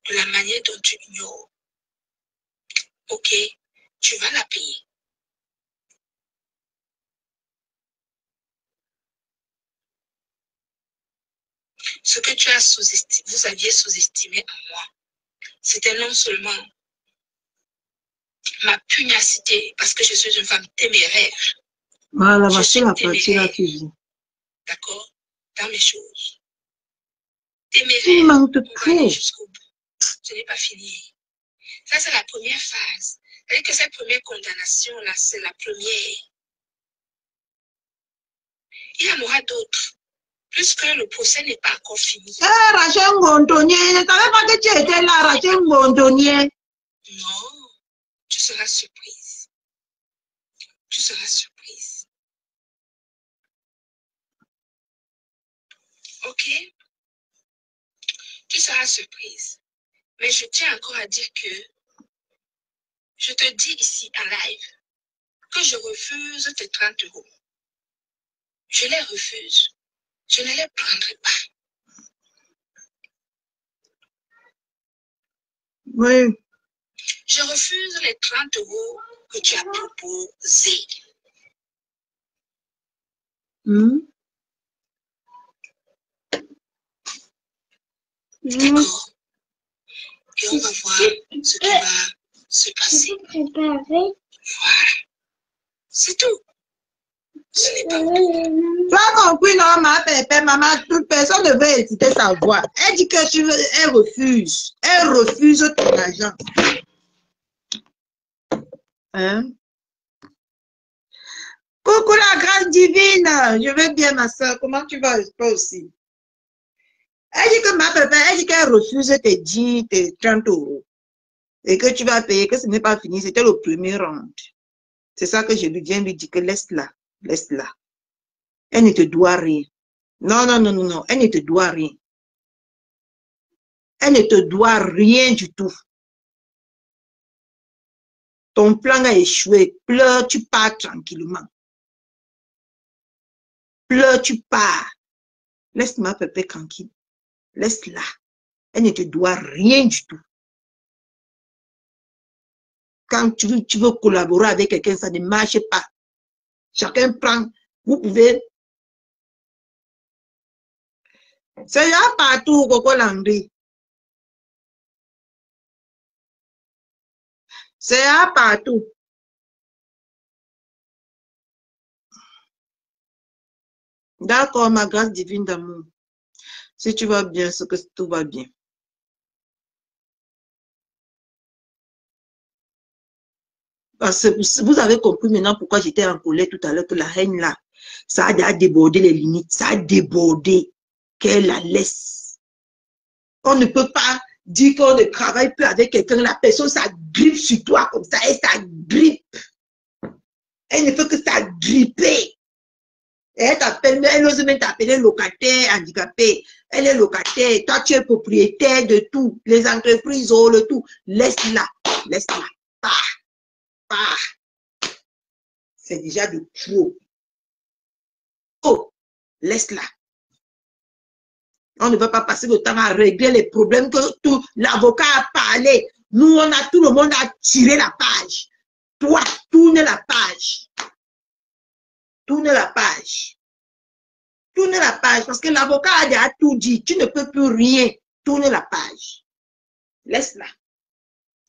de la manière dont tu ignores, ok, tu vas la payer. Ce que tu as sous-estimé, vous aviez sous-estimé en moi, c'était non seulement ma pugnacité, parce que je suis une femme téméraire. Voilà, c'est la partie là qui vit. D'accord? Dans mes choses. Téméraire. Il manque de tout. Jusqu'au bout. Je n'ai pas fini. Ça, c'est la première phase. C'est-à-dire que cette première condamnation-là, c'est la première. Il y en aura d'autres. Puisque le procès n'est pas encore fini. Rachel Gondonier, je ne savais pas que tu étais là, Rachel Gondonier. Non, tu seras surprise. Tu seras surprise. Ok? Tu seras surprise. Mais je tiens encore à dire que je te dis ici en live que je refuse tes 30 €. Je les refuse. Je ne les prendrai pas. Oui. Je refuse les 30 € que tu as proposés. D'accord. Et on va voir ce qui va se passer. Voilà. C'est tout. Ce n'est pas tout. Tu as compris, non, ma pépé, maman, toute personne ne veut hésiter sa voix. Elle dit que elle refuse. Elle refuse ton argent. Hein? Coucou la grâce divine. Je vais bien, ma soeur. Comment tu vas? Toi aussi. Elle dit que ma pépé, elle dit qu'elle refuse tes 10, tes 30 €. Et que tu vas payer, que ce n'est pas fini. C'était le premier round. C'est ça que je lui viens lui dire que laisse-la. Laisse-la. Elle ne te doit rien. Non, non, non, non, non. Elle ne te doit rien. Elle ne te doit rien du tout. Ton plan a échoué. Pleure, tu pars tranquillement. Pleure, tu pars. Laisse ma pépé tranquille. Laisse-la. Elle ne te doit rien du tout. Quand tu veux collaborer avec quelqu'un, ça ne marche pas. Chacun prend. Vous pouvez. C'est là partout, Coco Landry. C'est là partout. D'accord, ma grâce divine d'amour. Si tu vas bien, c'est que tout va bien. Parce que vous avez compris maintenant pourquoi j'étais en colère tout à l'heure, que la haine là, ça a débordé les limites, ça a débordé, qu'elle la laisse. On ne peut pas dire qu'on ne travaille plus avec quelqu'un, la personne, ça grippe sur toi comme ça, et ça grippe. Elle ne fait que ça gripper. Et elle t'appelle, elle ose même t'appeler locataire handicapé. Elle est locataire, toi tu es propriétaire de tout, les entreprises, oh, le tout. Laisse-la, laisse-la. C'est déjà de trop. Oh, laisse-la. On ne va pas passer le temps à régler les problèmes que tout l'avocat a parlé. Nous, on a tout le monde à tirer la page. Toi, tourne la page. Tourne la page. Tourne la page parce que l'avocat a déjà tout dit. Tu ne peux plus rien. Tourne la page. Laisse-la.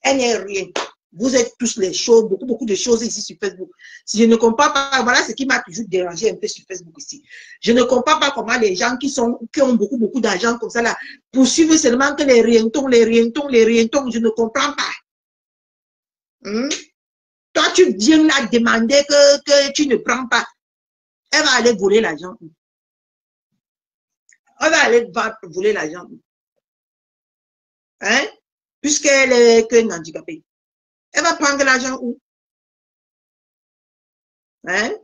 Elle n'est rien. Vous êtes tous les choses, beaucoup de choses ici sur Facebook. Si je ne comprends pas, voilà ce qui m'a toujours dérangé un peu sur Facebook ici. Je ne comprends pas comment les gens qui ont beaucoup d'argent comme ça là, poursuivent seulement que les rientons. Je ne comprends pas. Toi, tu viens là demander que tu ne prends pas. Elle va aller voler l'argent. Elle va aller voler l'argent. Hein? Puisqu'elle est qu'une handicapée. Elle va prendre l'argent où? Hein?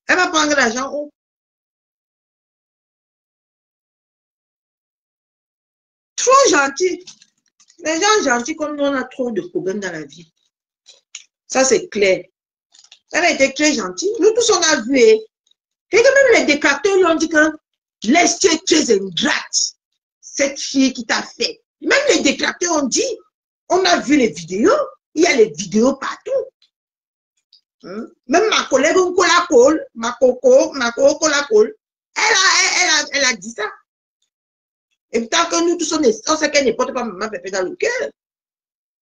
Elle va prendre l'argent où? Trop gentil. Les gens gentils comme nous, on a trop de problèmes dans la vie. Ça, c'est clair. Elle a été très gentille. Nous tous, on a vu. Et que même les détracteurs lui ont dit que laisse, tu es très ingrate, cette fille qui t'a fait. Même les détracteurs ont dit, on a vu les vidéos, il y a les vidéos partout. Même ma collègue Nkola Cole, ma coco Kola Cole, elle a dit ça. Et tant que nous tous on sait qu'elle ne porte pas maman pépé dans le cœur.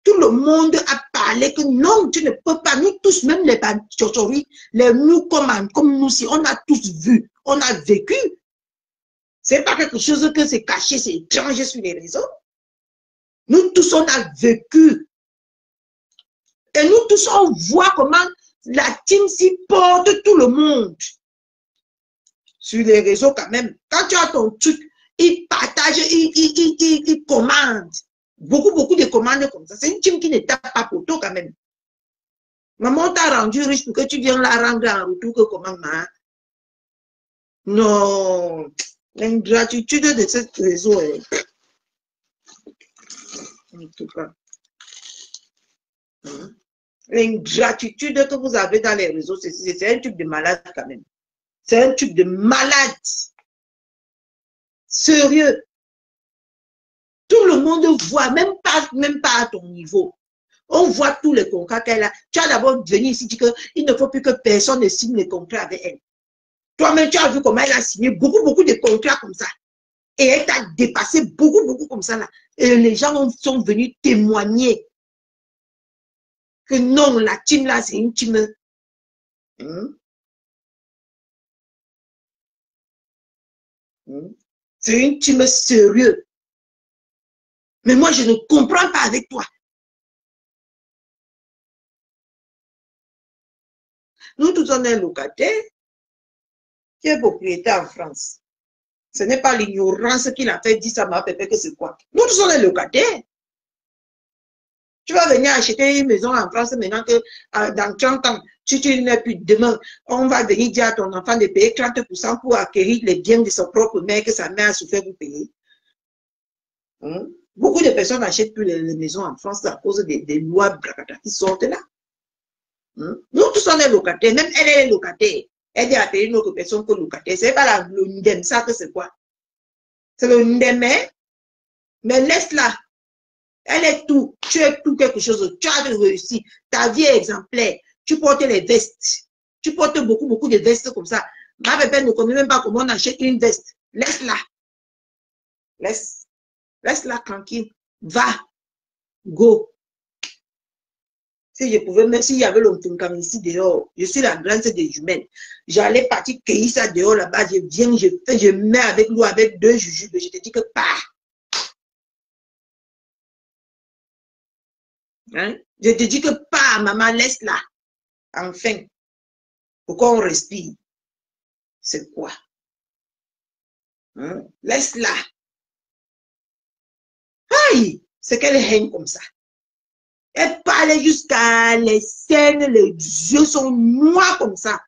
Tout le monde a parlé que non, tu ne peux pas. Nous tous, même les chochoris, les nous comme nous, si on a tous vu, on a vécu. C'est pas quelque chose que c'est caché, c'est étranger sur les réseaux. Nous tous, on a vécu. Et nous tous, on voit comment la team s'y porte tout le monde. Sur les réseaux quand même. Quand tu as ton truc, ils partagent, ils commandent. Beaucoup de commandes comme ça. C'est une team qui ne tape pas pour toi quand même. Maman t'a rendu riche pour que tu viennes la rendre en retour que comment, hein? Non. L'ingratitude de ce réseau est... En tout cas. L'ingratitude que vous avez dans les réseaux, c'est un truc de malade quand même. C'est un truc de malade. Sérieux. Tout le monde voit, même pas à ton niveau. On voit tous les contrats qu'elle a. Tu as d'abord venu ici dire qu'il ne faut plus que personne ne signe les contrats avec elle. Toi-même, tu as vu comment elle a signé beaucoup de contrats comme ça. Et elle t'a dépassé beaucoup comme ça là. Et les gens sont venus témoigner que non, la team là, c'est une team. C'est une team sérieuse. Mais moi, je ne comprends pas avec toi. Nous tous, on est locataires qui est propriétaire en France. Ce n'est pas l'ignorance qui l'a fait dire ça m'a fait que c'est quoi. Nous tous, on est locataires. Tu vas venir acheter une maison en France maintenant que dans 30 ans, si tu n'es plus demain, on va venir dire à ton enfant de payer 30% pour acquérir les biens de son propre mère que sa mère a souffert pour payer. Beaucoup de personnes n'achètent plus les maisons en France à cause des lois qui sortent là. Nous tous on est locataires, même elle est locataire. Elle est appelée une autre personne que locataire. C'est pas le Ndem, ça que c'est quoi? C'est le Ndem, mais laisse-la. Elle est tout. Tu es tout quelque chose. Tu as réussi. Ta vie est exemplaire. Tu portes les vestes. Tu portes beaucoup de vestes comme ça. Ma bébé ne connaît même pas comment on achète une veste. Laisse-la. Laisse-la tranquille. Va. Go. Si je pouvais, même s'il y avait le Mtunkam ici dehors, je suis la grande des jumelles. J'allais partir cueillir ça dehors là-bas. Je viens, je mets avec l'eau, avec 2 jujubes. Je te dis que pas. Hein? Je te dis que pas, maman, laisse-la. Enfin. Pourquoi on respire? C'est quoi? Hein? Laisse-la. Aïe! C'est qu'elle haine comme ça. Elle parle jusqu'à les scènes, les yeux sont noirs comme ça.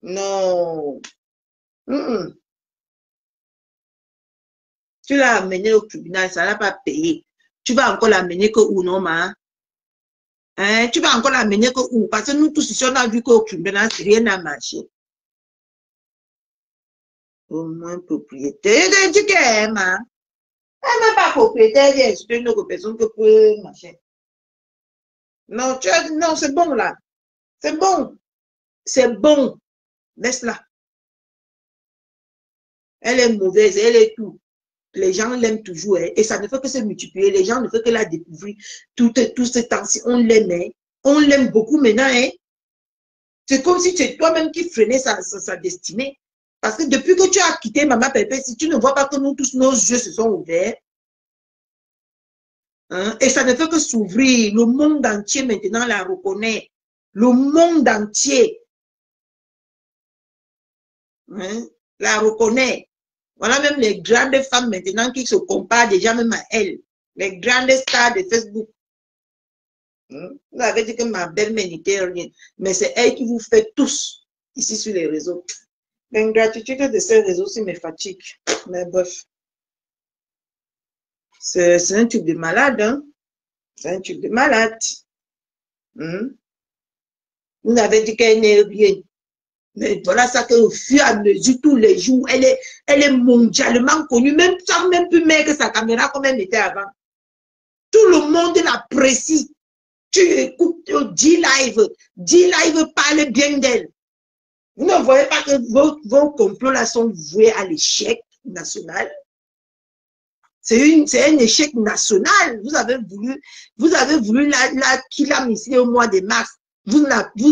Non. Tu l'as amené au tribunal, ça n'a pas payé. Tu vas encore l'amener que où, non, ma? Hein? Tu vas encore l'amener que où? Parce que nous tous ici, on a vu qu'au tribunal, rien n'a marché. Au moins propriétaire. Tu qu'elle ma? Elle n'est pas propriétaire, c'est une autre personne que peut marcher. Non, non, c'est bon là. C'est bon. C'est bon. Laisse-la. Elle est mauvaise, elle est tout. Les gens l'aiment toujours, hein, et ça ne fait que se multiplier. Les gens ne font que la découvrir. Tout ce temps-ci, on l'aime. Hein. On l'aime beaucoup maintenant. Hein. C'est comme si c'est toi-même qui freinais sa destinée. Parce que depuis que tu as quitté Maman Pépé, si tu ne vois pas que nous tous, nos yeux se sont ouverts, hein, et ça ne fait que s'ouvrir. Le monde entier maintenant la reconnaît. Le monde entier hein, la reconnaît. Voilà même les grandes femmes maintenant qui se comparent déjà même à elles. Les grandes stars de Facebook. Vous avez dit que ma belle-mère n'était rien. Mais c'est elle qui vous fait tous ici sur les réseaux. L'ingratitude de ces réseaux-ci me fatigue. Mais bref. C'est un truc de malade. Hein? C'est un truc de malade. Vous avez dit qu'elle n'est rien. Mais voilà ça qu'au fur et à mesure, tous les jours, elle est mondialement connue, même sans même plus mettre sa caméra comme elle était avant. Tout le monde l'apprécie. Tu écoutes D-Live parle bien d'elle. Vous ne voyez pas que vos complots là sont voués à l'échec national. C'est un échec national. Vous avez voulu la qu'il a mis au mois de mars. Vous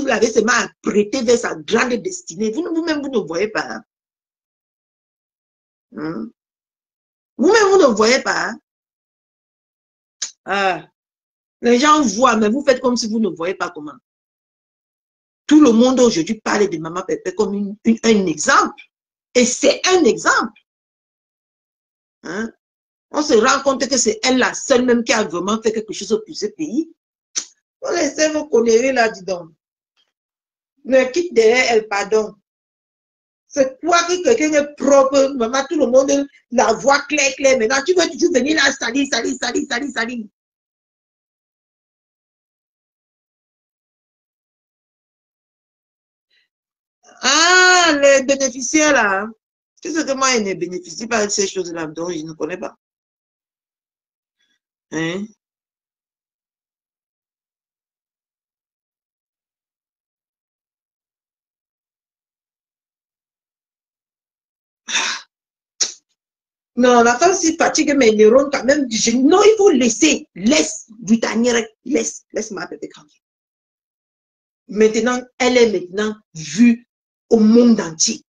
l'avez seulement apprêté vers sa grande destinée. Vous-même, vous ne voyez pas. Hein? Vous-même, vous ne voyez pas. Hein? Ah. Les gens voient, mais vous faites comme si vous ne voyez pas comment. Tout le monde aujourd'hui parle de Maman Pépé comme un exemple. Et c'est un exemple. Hein? On se rend compte que c'est elle la seule même qui a vraiment fait quelque chose pour ce pays. On laissez vos conneries là, dis donc. Ne quitte derrière elle, pardon. C'est quoi que quelqu'un est propre, maman, tout le monde la voit clair. Maintenant, tu veux toujours venir là, salir. Ah, les bénéficiaires là. Tu sais que moi, je ne bénéficie pas de ces choses-là, donc je ne connais pas. Hein? Non, la femme si fatigue mes neurones quand même. Non, il faut laisser. Laisse, Britannique, laisse ma bébé tranquille. Maintenant, elle est maintenant vue au monde entier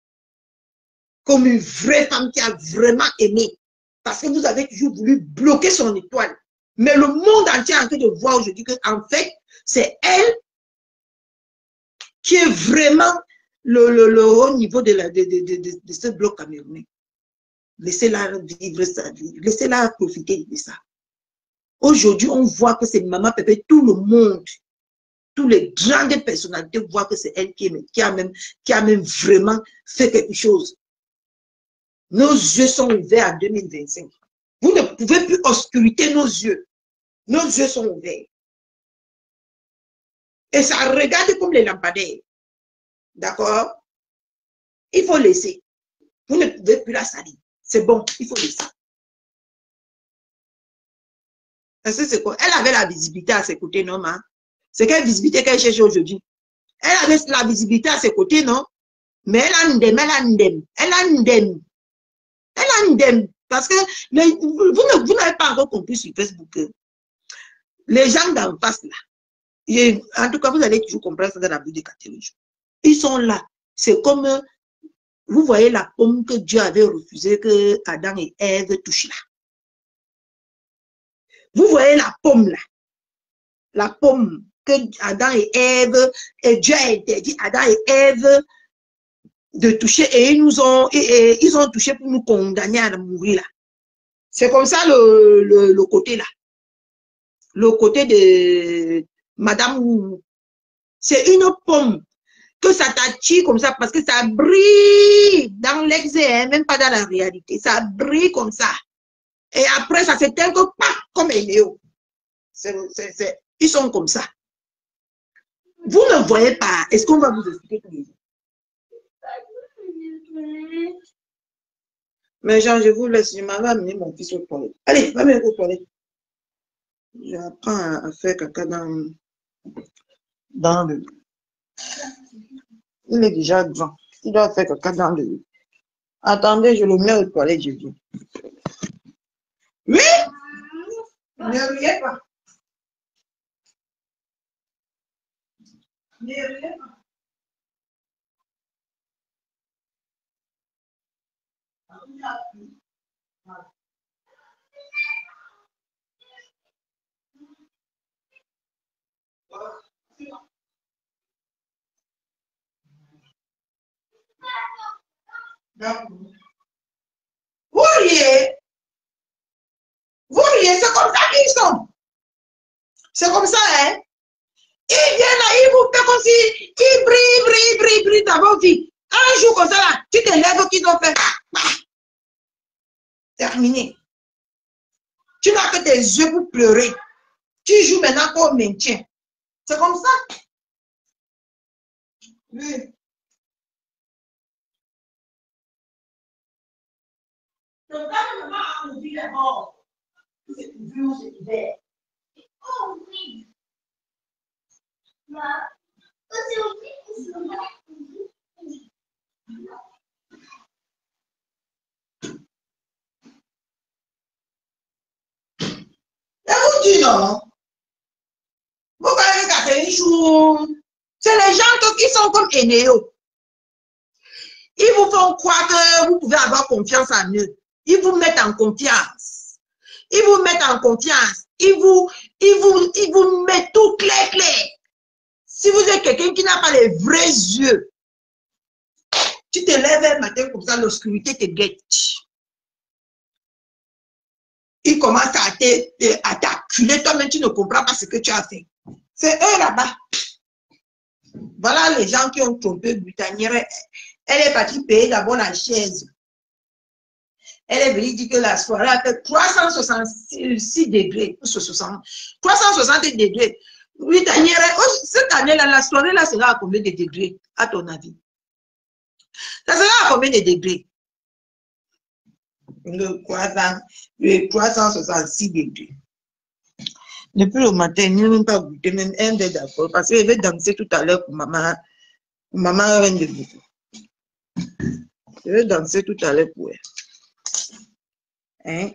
comme une vraie femme qui a vraiment aimé. Parce que vous avez toujours voulu bloquer son étoile. Mais le monde entier est en train de voir aujourd'hui qu'en fait, c'est elle qui est vraiment le haut niveau de ce bloc camerounais. Laissez-la vivre sa vie. Laissez-la profiter de ça. Aujourd'hui, on voit que c'est Maman Pépé. Tout le monde, tous les grandes personnalités voient que c'est elle qui a même vraiment fait quelque chose. Nos yeux sont ouverts en 2025. Vous ne pouvez plus obscuriter nos yeux. Nos yeux sont ouverts. Et ça regarde comme les lampadaires. D'accord? Il faut laisser. Vous ne pouvez plus la salir. C'est bon, il faut laisser. Parce que c'est quoi? Elle avait la visibilité à ses côtés, non, ma? C'est quelle visibilité qu'elle cherche aujourd'hui? Elle avait la visibilité à ses côtés, non? Mais elle a une dème. Parce que vous n'avez pas encore compris sur Facebook. Les gens d'en face, là, en tout cas, vous allez toujours comprendre ça dans la vie de Catherine. Ils sont là. C'est comme, vous voyez la pomme que Dieu avait refusé que Adam et Ève touchent là. Vous voyez la pomme là. La pomme que Adam et Ève, et Dieu a interdit Adam et Ève de toucher et ils ont touché pour nous condamner à mourir là. C'est comme ça le côté là. Le côté de Madame, c'est une pomme que ça t'attire comme ça parce que ça brille dans l'exé, même pas dans la réalité. Ça brille comme ça. Et après, ça s'éteint comme un néo. Ils sont comme ça. Vous ne voyez pas. Est-ce qu'on va vous expliquer tous les jours? Mais Jean, je vous laisse. Je m'en vais amener mon fils au toilette. Allez, va me au toilette. J'apprends à faire caca dans le... Il est déjà grand. Il doit faire caca dans le... Attendez, je le mets au toilette, je dis. Oui? Ne riez pas. Ne riez pas. Vous riez. Vous riez, c'est comme ça qu'ils sont. C'est comme ça, hein? Ils viennent là, ils vous font comme si ils brillent dans vos vies. Un jour comme ça, là, tu te lèves, qu'ils ont fait. Terminé. Tu n'as que tes yeux pour pleurer. Tu joues maintenant comme maintien. C'est comme ça. Oui. Donc, quand maman a ouvert les bords, c'est ouvert ou c'est ouvert? Oh oui. Là, c'est ouvert ou c'est ouvert? Et vous dites non? Vous voyez Catherine Chou, c'est les gens qui sont comme aînés. Ils vous font croire que vous pouvez avoir confiance en eux. Ils vous mettent en confiance. Ils vous mettent en confiance. Ils vous mettent tout clair, clair. Si vous êtes quelqu'un qui n'a pas les vrais yeux, tu te lèves un matin comme ça, l'obscurité te guette. Ils commencent à t'acculer, toi-même tu ne comprends pas ce que tu as fait. C'est eux là-bas. Voilà les gens qui ont trompé Britannière. Elle est partie payer d'abord la chaise. Elle est venue dire que la soirée a fait 366 degrés. 360 degrés. Britannière, cette année-là, la soirée-là sera à combien de degrés, à ton avis? Ça sera à combien de degrés? Le 366 degrés. Depuis le matin, il n'a même pas goûté, même un verre d'alcool, parce qu'il veut danser tout à l'heure pour maman. Maman vient de beaucoup. Je vais danser tout à l'heure pour elle. Hein?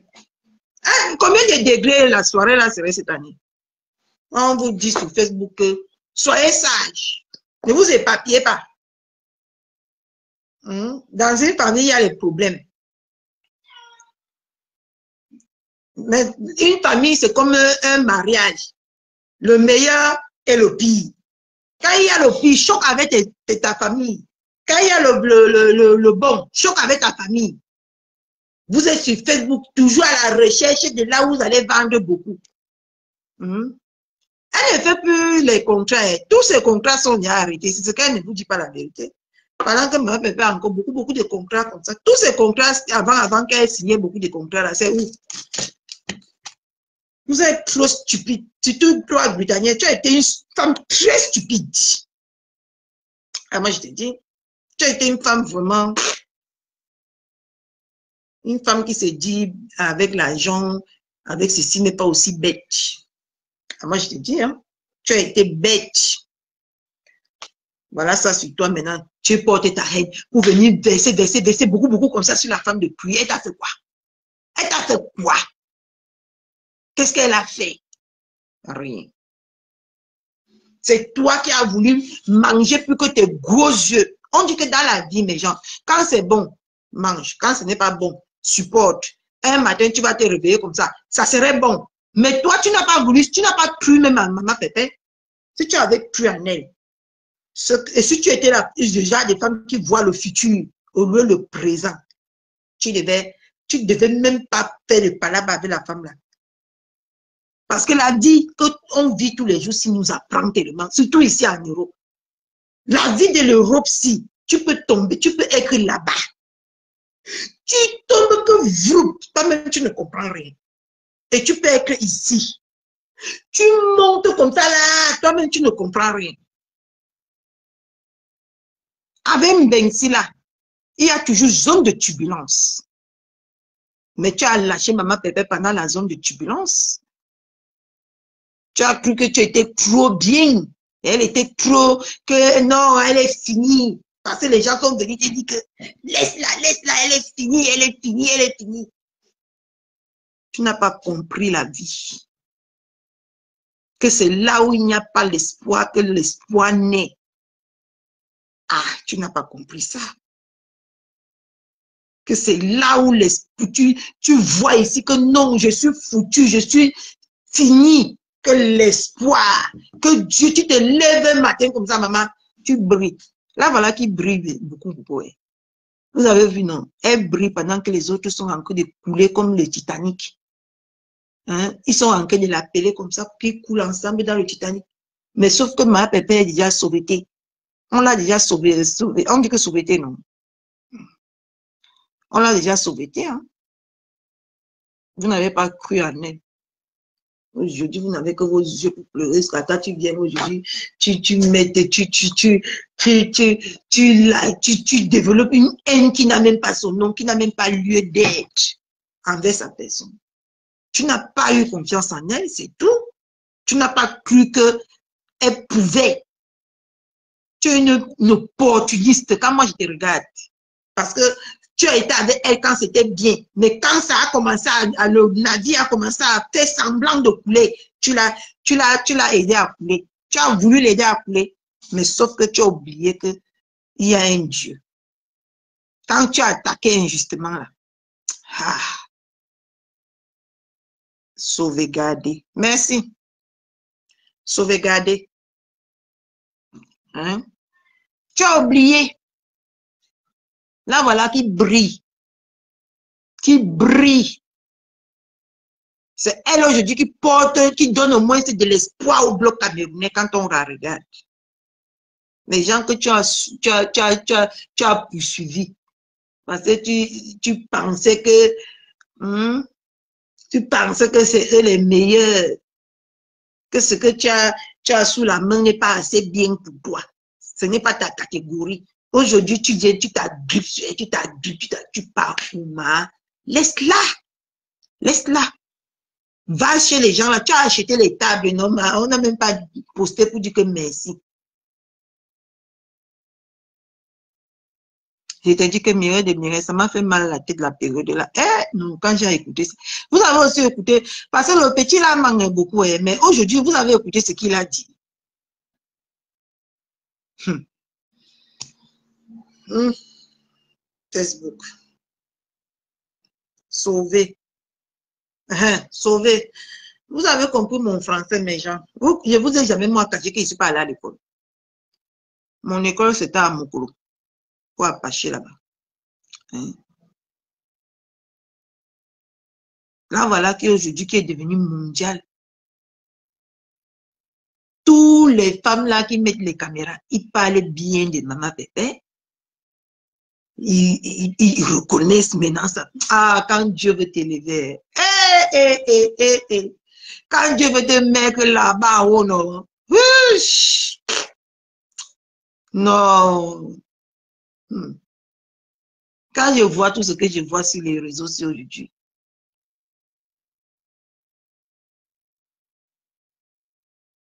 Combien de degrés la soirée là serait cette année? On vous dit sur Facebook que soyez sages. Ne vous éparpillez pas. Dans une famille, il y a les problèmes. Mais une famille, c'est comme un mariage. Le meilleur et le pire. Quand il y a le pire, choque avec ta famille. Quand il y a le bon, choque avec ta famille. Vous êtes sur Facebook, toujours à la recherche de là où vous allez vendre beaucoup. Elle ne fait plus les contrats. Tous ces contrats sont déjà arrêtés. C'est ce qu'elle ne vous dit pas la vérité. Pendant que maman fait encore beaucoup de contrats comme ça. Tous ces contrats, avant qu'elle signe beaucoup de contrats, là, c'est où? Vous êtes trop stupide. Surtout toi, Britannique, tu as été une femme très stupide. Ah, moi, je te dis, tu as été une femme vraiment... Une femme qui se dit avec l'argent, avec ceci, n'est pas aussi bête. Ah, moi, je te dis, hein, tu as été bête. Voilà ça sur toi maintenant. Tu portes ta haine pour venir verser beaucoup comme ça sur la femme de pluie. Elle t'a fait quoi? Elle t'a fait quoi? Qu'est-ce qu'elle a fait? Rien. C'est toi qui as voulu manger plus que tes gros yeux. On dit que dans la vie, mes gens, quand c'est bon, mange. Quand ce n'est pas bon, supporte. Un matin, tu vas te réveiller comme ça. Ça serait bon. Mais toi, tu n'as pas voulu, tu n'as pas cru même à maman Pépé. Si tu avais cru en elle. Et si tu étais là, déjà des femmes qui voient le futur au lieu le présent, tu devais même pas faire le palabre avec la femme là. Parce que la vie qu'on vit tous les jours, si nous apprend tellement, surtout ici en Europe. La vie de l'Europe, si tu peux tomber, tu peux être là-bas. Tu tombes que vous, toi-même tu ne comprends rien. Et tu peux être ici. Tu montes comme ça là, toi-même tu ne comprends rien. Avec Mbensi là, il y a toujours zone de turbulence. Mais tu as lâché maman Pépé pendant la zone de turbulence. Tu as cru que tu étais trop bien. Elle était trop, que non, elle est finie. Parce que les gens sont venus te dire que laisse-la, elle est finie, elle est finie, elle est finie. Tu n'as pas compris la vie. Que c'est là où il n'y a pas l'espoir, que l'espoir naît. Ah, tu n'as pas compris ça. Que c'est là où tu vois ici que non, je suis foutu, je suis fini. Que l'espoir, que Dieu, tu te lèves un matin comme ça, maman, tu brilles. Là, voilà qui brille beaucoup. Vous avez vu, non? Elle brille pendant que les autres sont en train de couler comme le Titanic. Hein? Ils sont en train de l'appeler comme ça, qui coulent ensemble dans le Titanic. Mais sauf que ma pépé est déjà sauvetée. On l'a déjà sauvé. On dit que sauvetée, non? On l'a déjà sauvetée, hein? Vous n'avez pas cru en elle. Aujourd'hui, vous n'avez que vos yeux pour pleurer. Quand tu viens aujourd'hui, tu développes une haine qui n'a même pas son nom, qui n'a même pas lieu d'être. envers sa personne. Tu n'as pas eu confiance en elle, c'est tout. Tu n'as pas cru qu'elle pouvait. Tu es une opportuniste quand moi je te regarde. Parce que tu as été avec elle quand c'était bien. Mais quand ça a commencé le navire a commencé à faire semblant de couler, tu l'as aidé à couler. Tu as voulu l'aider à couler. Mais sauf que tu as oublié qu'il y a un Dieu. Quand tu as attaqué injustement là, sauvegarder. Merci. Sauvegarder. Hein? Tu as oublié. Là, voilà qui brille. Qui brille. C'est elle aujourd'hui qui porte, qui donne au moins de l'espoir au bloc camerounais quand on la regarde. Les gens que tu as poursuivis. Parce que tu pensais que c'est eux les meilleurs. Que ce que tu as sous la main n'est pas assez bien pour toi. Ce n'est pas ta catégorie. Aujourd'hui, tu viens, tu t'agrippes sur elle, tu pars. Laisse-la. Laisse-la. Va chez les gens là. Tu as acheté les tables, non, on n'a même pas posté pour dire que merci. Je t'ai dit que Mireille de Mireille, ça m'a fait mal à la tête de la période là. Non, quand j'ai écouté ça. Vous avez aussi écouté, parce que le petit là manque beaucoup, mais aujourd'hui, vous avez écouté ce qu'il a dit. Facebook. Sauver. Sauver. Vous avez compris mon français, mes gens. Je vous ai jamais moi caché que je ne suis pas allé à l'école. Mon école, c'était à Mokolo. Pour Apache là-bas. Là, voilà qui aujourd'hui qui est devenu mondial. Tous les femmes là qui mettent les caméras, ils parlent bien de maman Pépé. Ils reconnaissent maintenant ça. Ah, quand Dieu veut t'élever. Quand Dieu veut te mettre là-bas, oh non. Non. Quand je vois tout ce que je vois sur les réseaux sociaux aujourd'hui.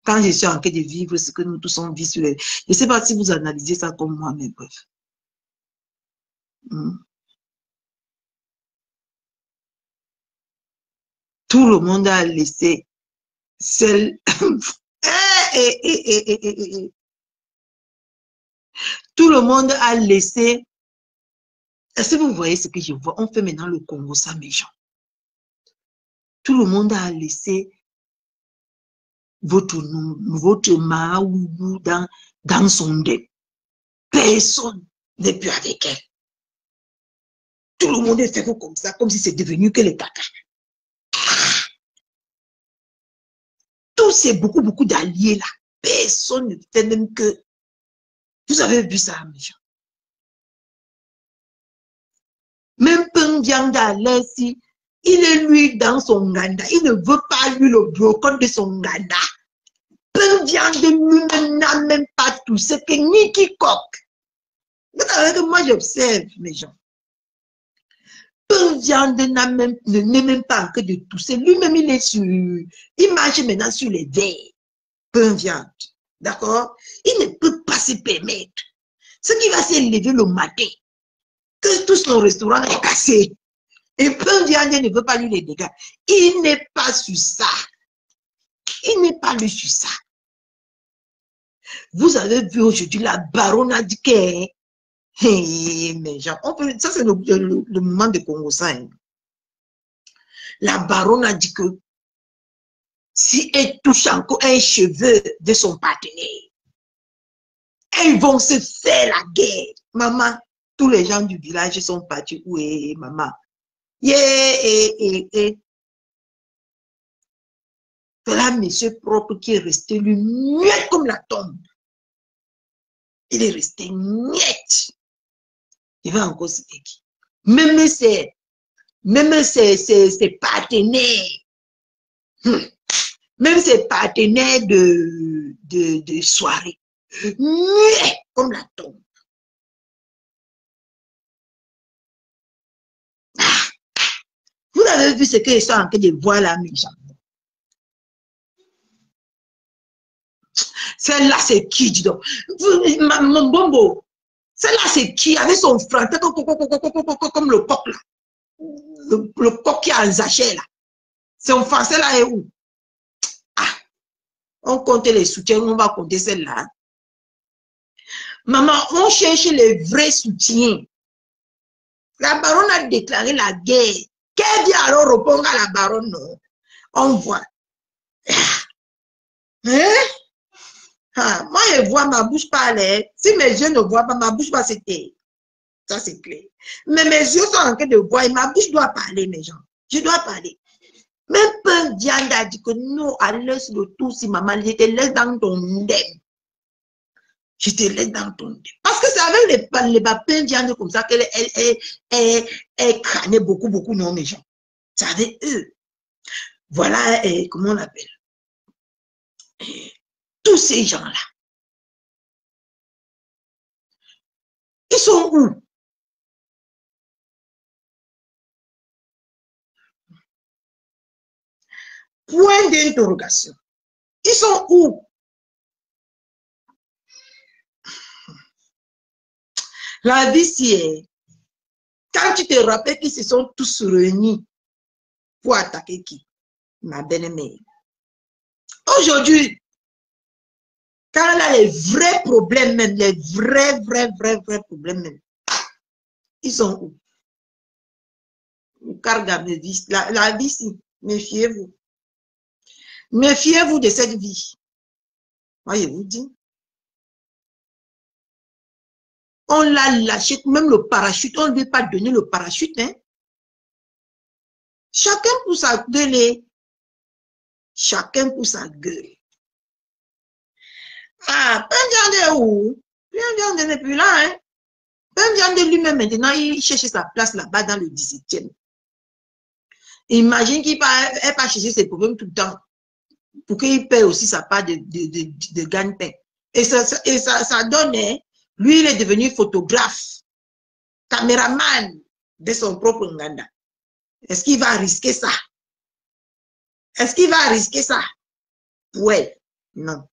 Quand je suis en train de vivre ce que nous tous on vit sur les... Je ne sais pas si vous analysez ça comme moi, mais bref. Tout le monde a laissé celle... Tout le monde a laissé... Est-ce que vous voyez ce que je vois? On fait maintenant le Congo, ça, mes gens. Tout le monde a laissé votre Mahaoubou dans son dé. Personne n'est plus avec elle. Tout le monde est fait comme ça, comme si c'est devenu que les caca. Tous ces beaucoup d'alliés là, personne ne fait même que... Vous avez vu ça, mes gens. Même Pendianda, si il est lui dans son ganda, il ne veut pas lui le brocon de son ganda. Pendianda lui-même n'a même pas tout ce que ni quiconque. Vous savez que moi j'observe, mes gens. Pendianda n'est même pas en train de tousser. Lui-même, il marche maintenant sur les verres. Pendianda. D'accord? Il ne peut pas se permettre. Ce qui va s'élever le matin, que tout son restaurant est cassé. Et Pendianda ne veut pas lui les dégâts. Il n'est pas sur ça. Il n'est pas lui sur ça. Vous avez vu aujourd'hui la baronne a dit que... mais genre, ça c'est le moment de Congo ça. Hein. La baronne a dit que si elle touche encore un cheveu de son partenaire, elles vont se faire la guerre. Maman, tous les gens du village sont partis. Oui, maman. C'est là, monsieur propre qui est resté lui muet comme la tombe. Il est resté muet. Il va encore se dire. Même ses partenaires, même ses partenaires de soirée, muet comme la tombe. Vous avez vu ce qu'ils sont en train de voir là, mes gens? Celle-là, c'est qui, dis donc? Mon bombo. Celle-là, c'est qui? Avec son frère, comme le coq là. Le coq qui a un sachet là. Son français là est où? Ah, on compte les soutiens, on va compter celle-là. Maman, on cherche les vrais soutiens. La baronne a déclaré la guerre. Qu'elle dit alors répondre à la baronne, non? On voit. Hein? Ah, moi, je vois ma bouche parler. Si mes yeux ne voient pas, ma bouche va se taire. Ça, c'est clair. Mais mes yeux sont en train de voir et ma bouche doit parler, mes gens. Je dois parler. Même Pun Dianda a dit que non, à l'aise de tout, si maman, je te laisse dans ton ndem. Je te laisse dans ton ndem. Parce que c'est avec les Pun Dianda comme ça qu'elle crânait beaucoup, non, mes gens. C'est avec eux. Voilà, comment on appelle? Tous ces gens-là. Ils sont où? Point d'interrogation. Ils sont où? La vie, c'est... Quand tu te rappelles qu'ils se sont tous réunis pour attaquer qui? Ma belle-mère. Aujourd'hui, quand elle a les vrais problèmes même, les vrais problèmes même, ils sont où? Car la vie, si, méfiez-vous. Méfiez-vous de cette vie. Moi, je vous dis. On l'a lâché, même le parachute, on ne lui a pas donné le parachute. Hein? Chacun pour sa gueule. Chacun pour sa gueule. Ah, Pendiande où? Pendiande n'est plus là. Hein? Pendiande lui-même, maintenant, il cherche sa place là-bas dans le 17e. Imagine qu'il va pas chercher ses problèmes tout le temps. Pour qu'il paie aussi sa part de gagne-pain. Et ça donne, hein, lui, il est devenu photographe, caméraman de son propre Nganda. Est-ce qu'il va risquer ça? Est-ce qu'il va risquer ça? Ouais, non.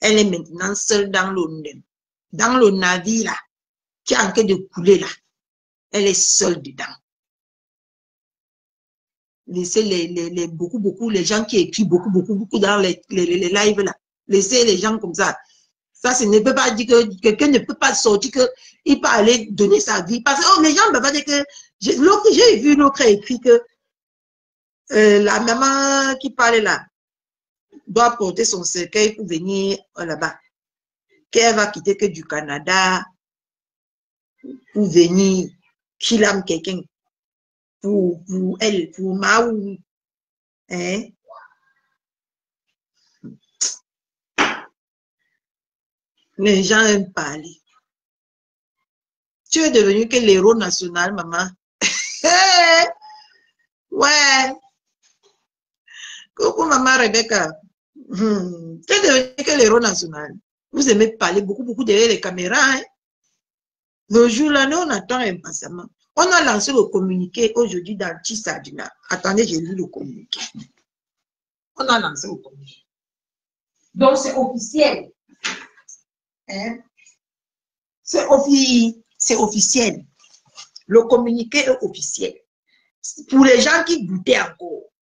Elle est maintenant seule dans le navire là, qui est en train de couler là. Elle est seule dedans. Laissez beaucoup, les gens qui écrivent beaucoup dans les lives là. Laissez les gens comme ça. Ça, ce ne peut pas dire que quelqu'un ne peut pas sortir, qu'il peut aller donner sa vie. Parce que les gens ne peuvent pas dire que... J'ai vu l'autre écrit que la maman qui parle là doit porter son cercueil pour venir là-bas. Qu'elle va quitter que du Canada pour venir qu'il aime quelqu'un. Pour elle, pour Maou. Hein? Les gens aiment parler. Tu es devenu que l'héros national, maman. Ouais. Coucou, maman Rebecca. Tu es devenu que l'héros national. Vous aimez parler beaucoup derrière les caméras. Hein? Le jour-là, nous, on attend impatiemment. On a lancé le communiqué aujourd'hui dans Tissadina. Attendez, j'ai lu le communiqué. On a lancé le communiqué. Donc, c'est officiel. Hein? C'est officiel. Le communiqué est officiel. Pour les gens qui doutaient encore.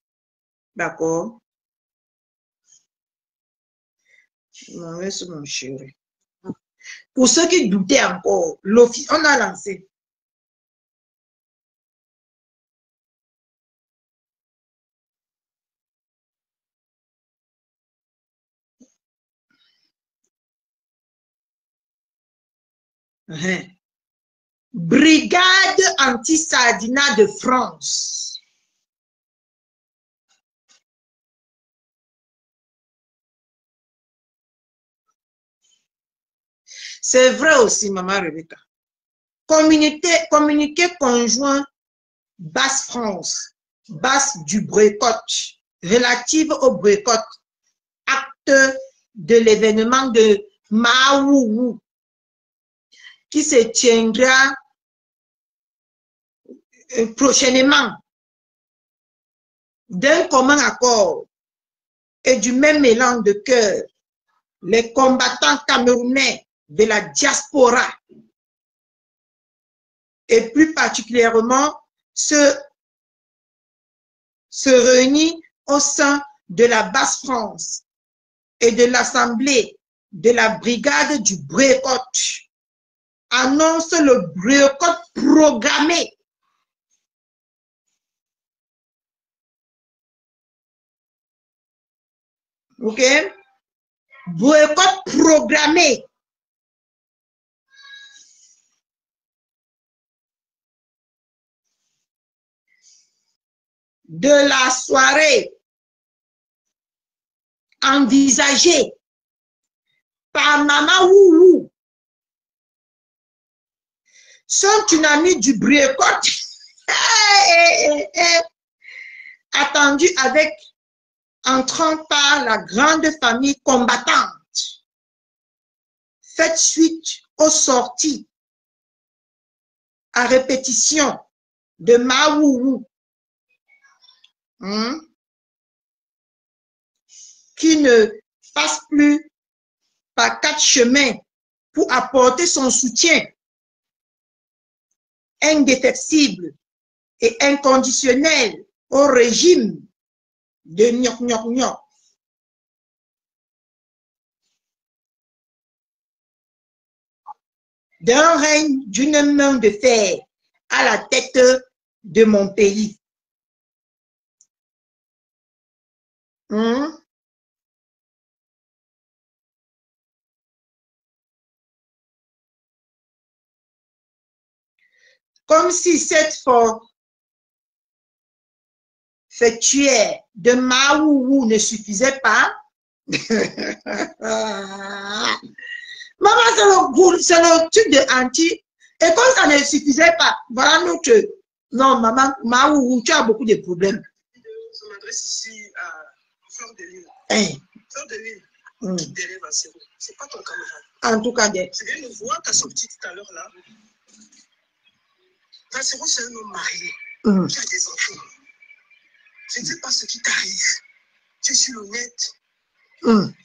D'accord? C'est mon chéri. Pour ceux qui doutaient encore, on a lancé. Brigade anti-Sardina de France. C'est vrai aussi, maman Rebecca. Communiqué conjoint Basse-France, Basse du boycott, relative au boycott, acte de l'événement de Maouou, qui se tiendra prochainement, d'un commun accord et du même élan de cœur, les combattants camerounais de la diaspora et plus particulièrement ceux se réunissent au sein de la Basse-France et de l'Assemblée de la brigade du boycott annonce le boycott programmé. OK? Boycott programmé. De la soirée envisagée par Maman Woulou, son tsunami du boycott attendu avec entrant par la grande famille combattante, faites suite aux sorties à répétition de Mawoulou, qui ne passe plus par 4 chemins pour apporter son soutien indéfectible et inconditionnel au régime de Nyok Nyok Nyok. D'un règne d'une main de fer à la tête de mon pays. Comme si cette forfaituaire de Mawoulou ne suffisait pas. Maman, c'est le truc de anti. Et comme ça ne suffisait pas, voilà notre... Non, maman, Mawoulou, tu as beaucoup de problèmes. Je m'adresse ici à Fleur de Lille. Hein? Fleur de Lille, qui dérive à zéro. C'est pas ton camarade. En tout cas, je viens de voir ta sortie tout à l'heure là. Vassero, c'est un homme marié qui a des enfants. Je ne sais pas ce qui t'arrive. Tu es sur le net.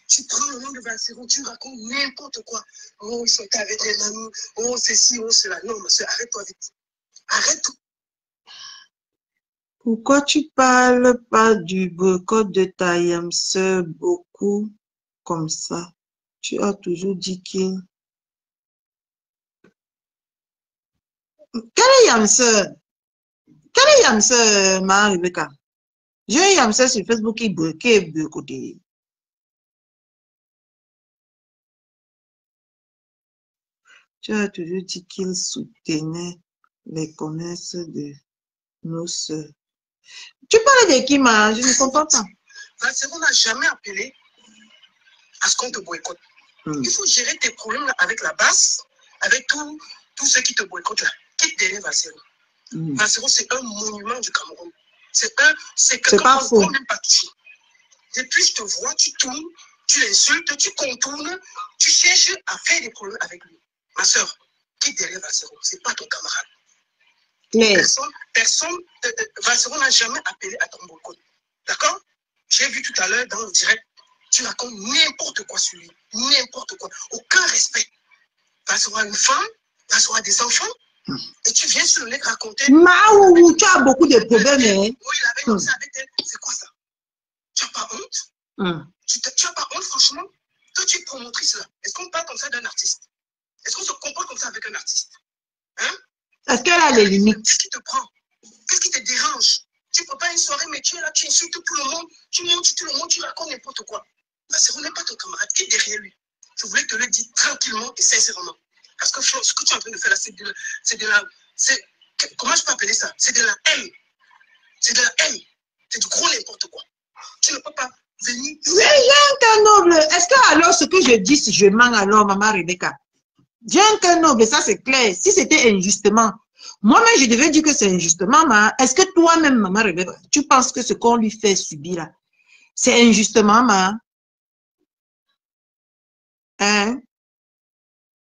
Tu prends le nom de Vassero, tu racontes n'importe quoi. Oh, ils sont avec les mamans. Oh, ceci, oh, cela. Non, ma soeur, arrête-toi vite. Arrête-toi. Pourquoi tu parles pas du boycott de ta Yamseur beaucoup comme ça? Tu as toujours dit qu'il... Quelle est Yamseur? Quelle est Yamseur, ma Rebecca? J'ai un Yamseur sur Facebook qui est boycotté. Tu as toujours dit qu'il soutenait les commerces de nos sœurs. Tu parles de qui, ma? Je ne comprends pas. Vassero n'a jamais appelé à ce qu'on te boycotte. Il faut gérer tes problèmes avec la base, avec tous ceux qui te boycottent là. Quitte derrière Vassero. Vassero, c'est un monument du Cameroun. C'est quelqu'un qu'on ne peut même pas toucher. Depuis je te vois, tu tournes, tu l'insultes, tu contournes, tu cherches à faire des problèmes avec lui. Ma soeur, quitte derrière Vassero. C'est pas ton camarade. Mais... Personne, Vassero n'a jamais appelé à ton boycott. D'accord? J'ai vu tout à l'heure dans le direct, tu racontes n'importe quoi sur lui. N'importe quoi. Aucun respect. Vassero a une femme, Vassero a des enfants, et tu viens sur le net raconter... Maouou, tu as beaucoup de problèmes, hein? Oui, il avait commencé avec elle. C'est quoi ça? Tu n'as pas honte? Tu n'as pas honte, franchement? Toi, tu es promotrice là. Est-ce qu'on parle comme ça d'un artiste? Est-ce qu'on se comporte comme ça avec un artiste? Hein? Est-ce qu'elle a les limites? Qu'est-ce qui te prend? Qu'est-ce qui te dérange? Tu ne peux pas une soirée, mais tu es là, tu insultes tout le monde, tu montes tout le monde, tu racontes n'importe quoi. Vassero n'est pas ton camarade, qui est derrière lui. Je voulais te le dire tranquillement et sincèrement. Parce que ce que tu es en train de faire là, comment je peux appeler ça? C'est de la haine. C'est de la haine. C'est du gros n'importe quoi. Tu ne peux pas venir... Rien qu'un noble. Est-ce que alors ce que je dis, si je mens alors, maman Rebecca? Rien qu'un noble, ça c'est clair. Si c'était injustement, moi-même je devais dire que c'est injustement, mais est-ce que toi-même, maman Rebecca, tu penses que ce qu'on lui fait subir là, c'est injustement, ma? Hein?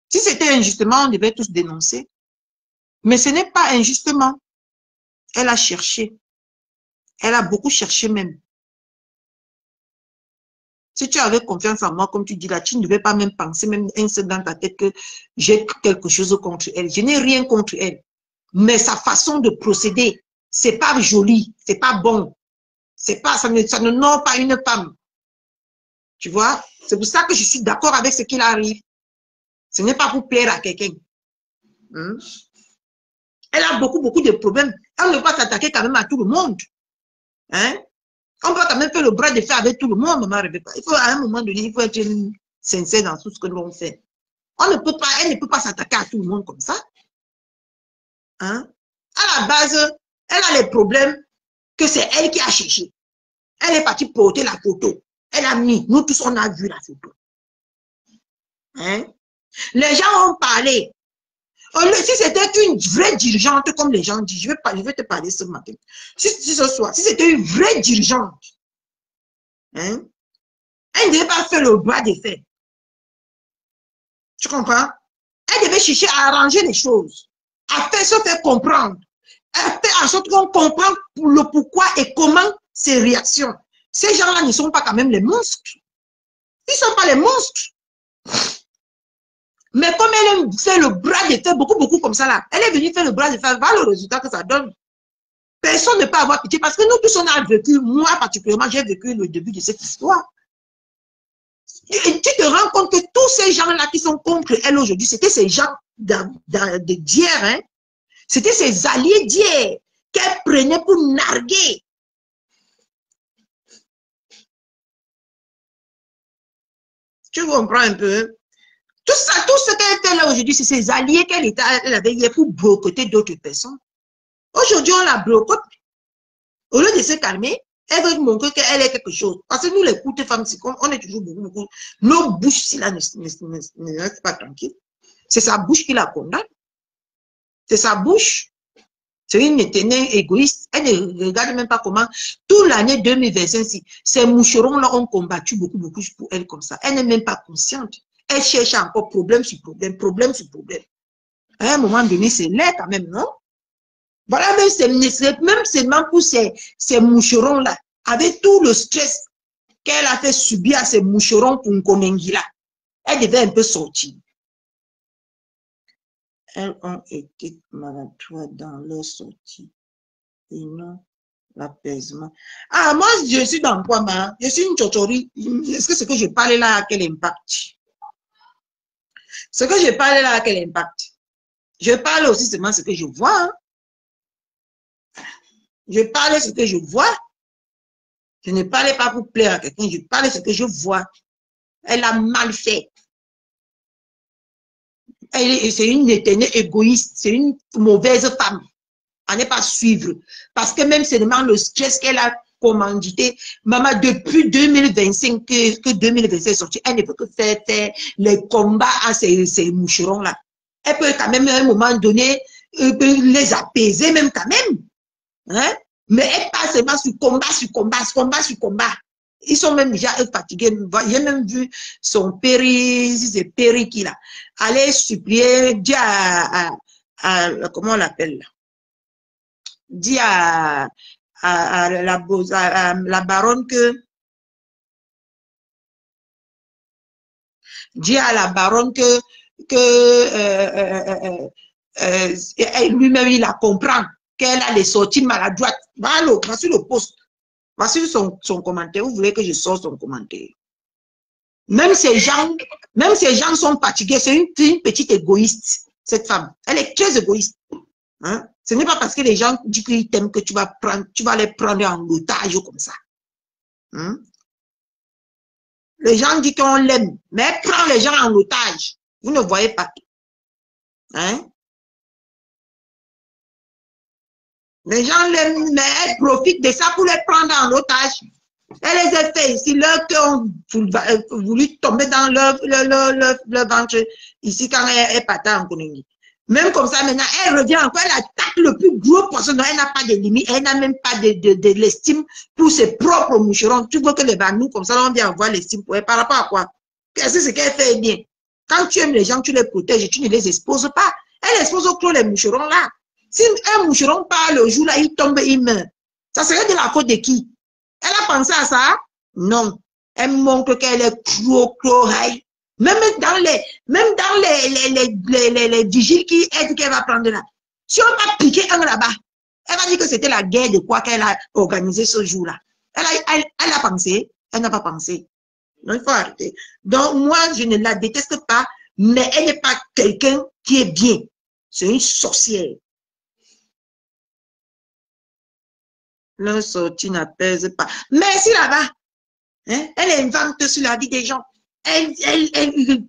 Si c'était injustement, on devait tous dénoncer. Mais ce n'est pas injustement. Elle a cherché. Elle a beaucoup cherché même. Si tu avais confiance en moi, comme tu dis là, tu ne devais pas même penser, même un seul dans ta tête, que j'ai quelque chose contre elle. Je n'ai rien contre elle. Mais sa façon de procéder, c'est pas joli, c'est pas bon. C'est pas, ça ne honore pas une femme. Tu vois? C'est pour ça que je suis d'accord avec ce qu'il arrive. Ce n'est pas pour plaire à quelqu'un. Elle a beaucoup de problèmes. Elle ne peut pas s'attaquer quand même à tout le monde. Hein? On peut quand même faire le bras de fer avec tout le monde, maman Rebecca. Il faut, à un moment donné, il faut être sincère dans tout ce que l'on fait. Elle ne peut pas s'attaquer à tout le monde comme ça. Hein? À la base, elle a les problèmes que c'est elle qui a cherché. Elle est partie porter la photo. Elle a mis, nous tous on a vu la photo. Hein? Les gens ont parlé. Si c'était une vraie dirigeante, comme les gens disent, je vais te parler ce matin. Si ce soir, si c'était une vraie dirigeante, hein, elle ne devait pas faire le bras de fer. Tu comprends? Elle devait chercher à arranger les choses, à se faire comprendre, à faire en sorte qu'on comprenne le pourquoi et comment ces réactions. Ces gens-là ne sont pas quand même les monstres. Ils ne sont pas les monstres. Mais comme elle aime faire le bras de fer, beaucoup comme ça là, elle est venue faire le bras de fer, voilà le résultat que ça donne. Personne ne peut avoir pitié parce que nous tous on a vécu, moi particulièrement, j'ai vécu le début de cette histoire. Et tu te rends compte que tous ces gens-là qui sont contre elle aujourd'hui, c'était ces gens d'hier, hein? C'était ses alliés d'hier qu'elle prenait pour narguer. Tu comprends un peu? Tout ça, tout ce qu'elle fait là aujourd'hui, c'est ses alliés qu'elle avait hier pour boycotter d'autres personnes. Aujourd'hui, on la boycotte. Au lieu de se calmer, elle veut montrer qu'elle est quelque chose. Parce que nous, les courtes femmes, on est toujours beaucoup. Nos bouches, si là, ne restent pas tranquilles. C'est sa bouche qui la condamne. C'est sa bouche. C'est une éternelle égoïste. Elle ne regarde même pas comment, toute l'année 2025, ces moucherons-là ont combattu beaucoup pour elle comme ça. Elle n'est même pas consciente. Elle cherche encore problème sur problème sur problème. À un moment donné, c'est laid quand même, non? Voilà, même seulement pour ces moucherons-là, avec tout le stress qu'elle a fait subir à ces moucherons pour Nkonengi-là, elle devait un peu sortir. Elles ont été maladroits dans leur sortie. Et non, l'apaisement. Ah, moi, je suis dans quoi, ma? Je suis une chochori. Est-ce que ce que je parle là a quel impact? Ce que je parle là a quel impact? Je parle aussi seulement ce que je vois. Hein? Je parle ce que je vois. Je ne parle pas pour plaire à quelqu'un, je parle ce que je vois. Elle a mal fait. C'est une éternelle égoïste, c'est une mauvaise femme. À ne pas suivre. Parce que même seulement le stress qu'elle a commandité, maman, depuis 2025 que 2025 est sorti, elle ne peut que faire les combats à ces moucherons-là. Elle peut quand même à un moment donné les apaiser même quand même. Hein? Mais elle passe seulement sur combat. Ils sont même déjà fatigués. J'ai même vu son péri, si c'est péri qui là, aller supplier, dire comment on l'appelle là? Dit à la baronne que lui-même il la comprend qu'elle a les sorties maladroites. Voici le post. Voici son commentaire. Vous voulez que je sorte son commentaire? Même ces gens sont fatigués. C'est une petite égoïste, cette femme. Elle est très égoïste. Hein? Ce n'est pas parce que les gens disent qu'ils t'aiment que tu vas les prendre en otage comme ça. Hein? Les gens disent qu'on l'aime, mais elle prend les gens en otage. Vous ne voyez pas. Hein? Les gens l'aiment, mais elle profite de ça pour les prendre en otage. Elle les a fait ici, leur cœur ont voulu tomber dans leur ventre ici quand elle partait en Konongi. Même comme ça, maintenant, elle revient encore, elle attaque le plus gros poisson. Elle n'a pas de limite, elle n'a même pas de l'estime pour ses propres moucherons. Tu vois que les banous, comme ça, on vient avoir l'estime pour elle. Par rapport à quoi? Qu'est-ce que ce qu'elle fait bien? Quand tu aimes les gens, tu les protèges, tu ne les exposes pas. Elle expose au clos les moucherons là. Si un moucheron part le jour là, il tombe, il meurt. Ça serait de la faute de qui? Elle a pensé à ça? Non. Elle montre qu'elle est trop high. Même dans les vigiles qui aident qu'elle va prendre là. Si on va piquer un là-bas, elle va dire que c'était la guerre de quoi qu'elle a organisé ce jour-là. Elle a pensé, elle n'a pas pensé. Non, il faut arrêter. Donc, moi, je ne la déteste pas, mais elle n'est pas quelqu'un qui est bien. C'est une sorcière. Leur sortie n'apaise pas. Merci là-bas. Hein? Elle invente sur la vie des gens. Elle,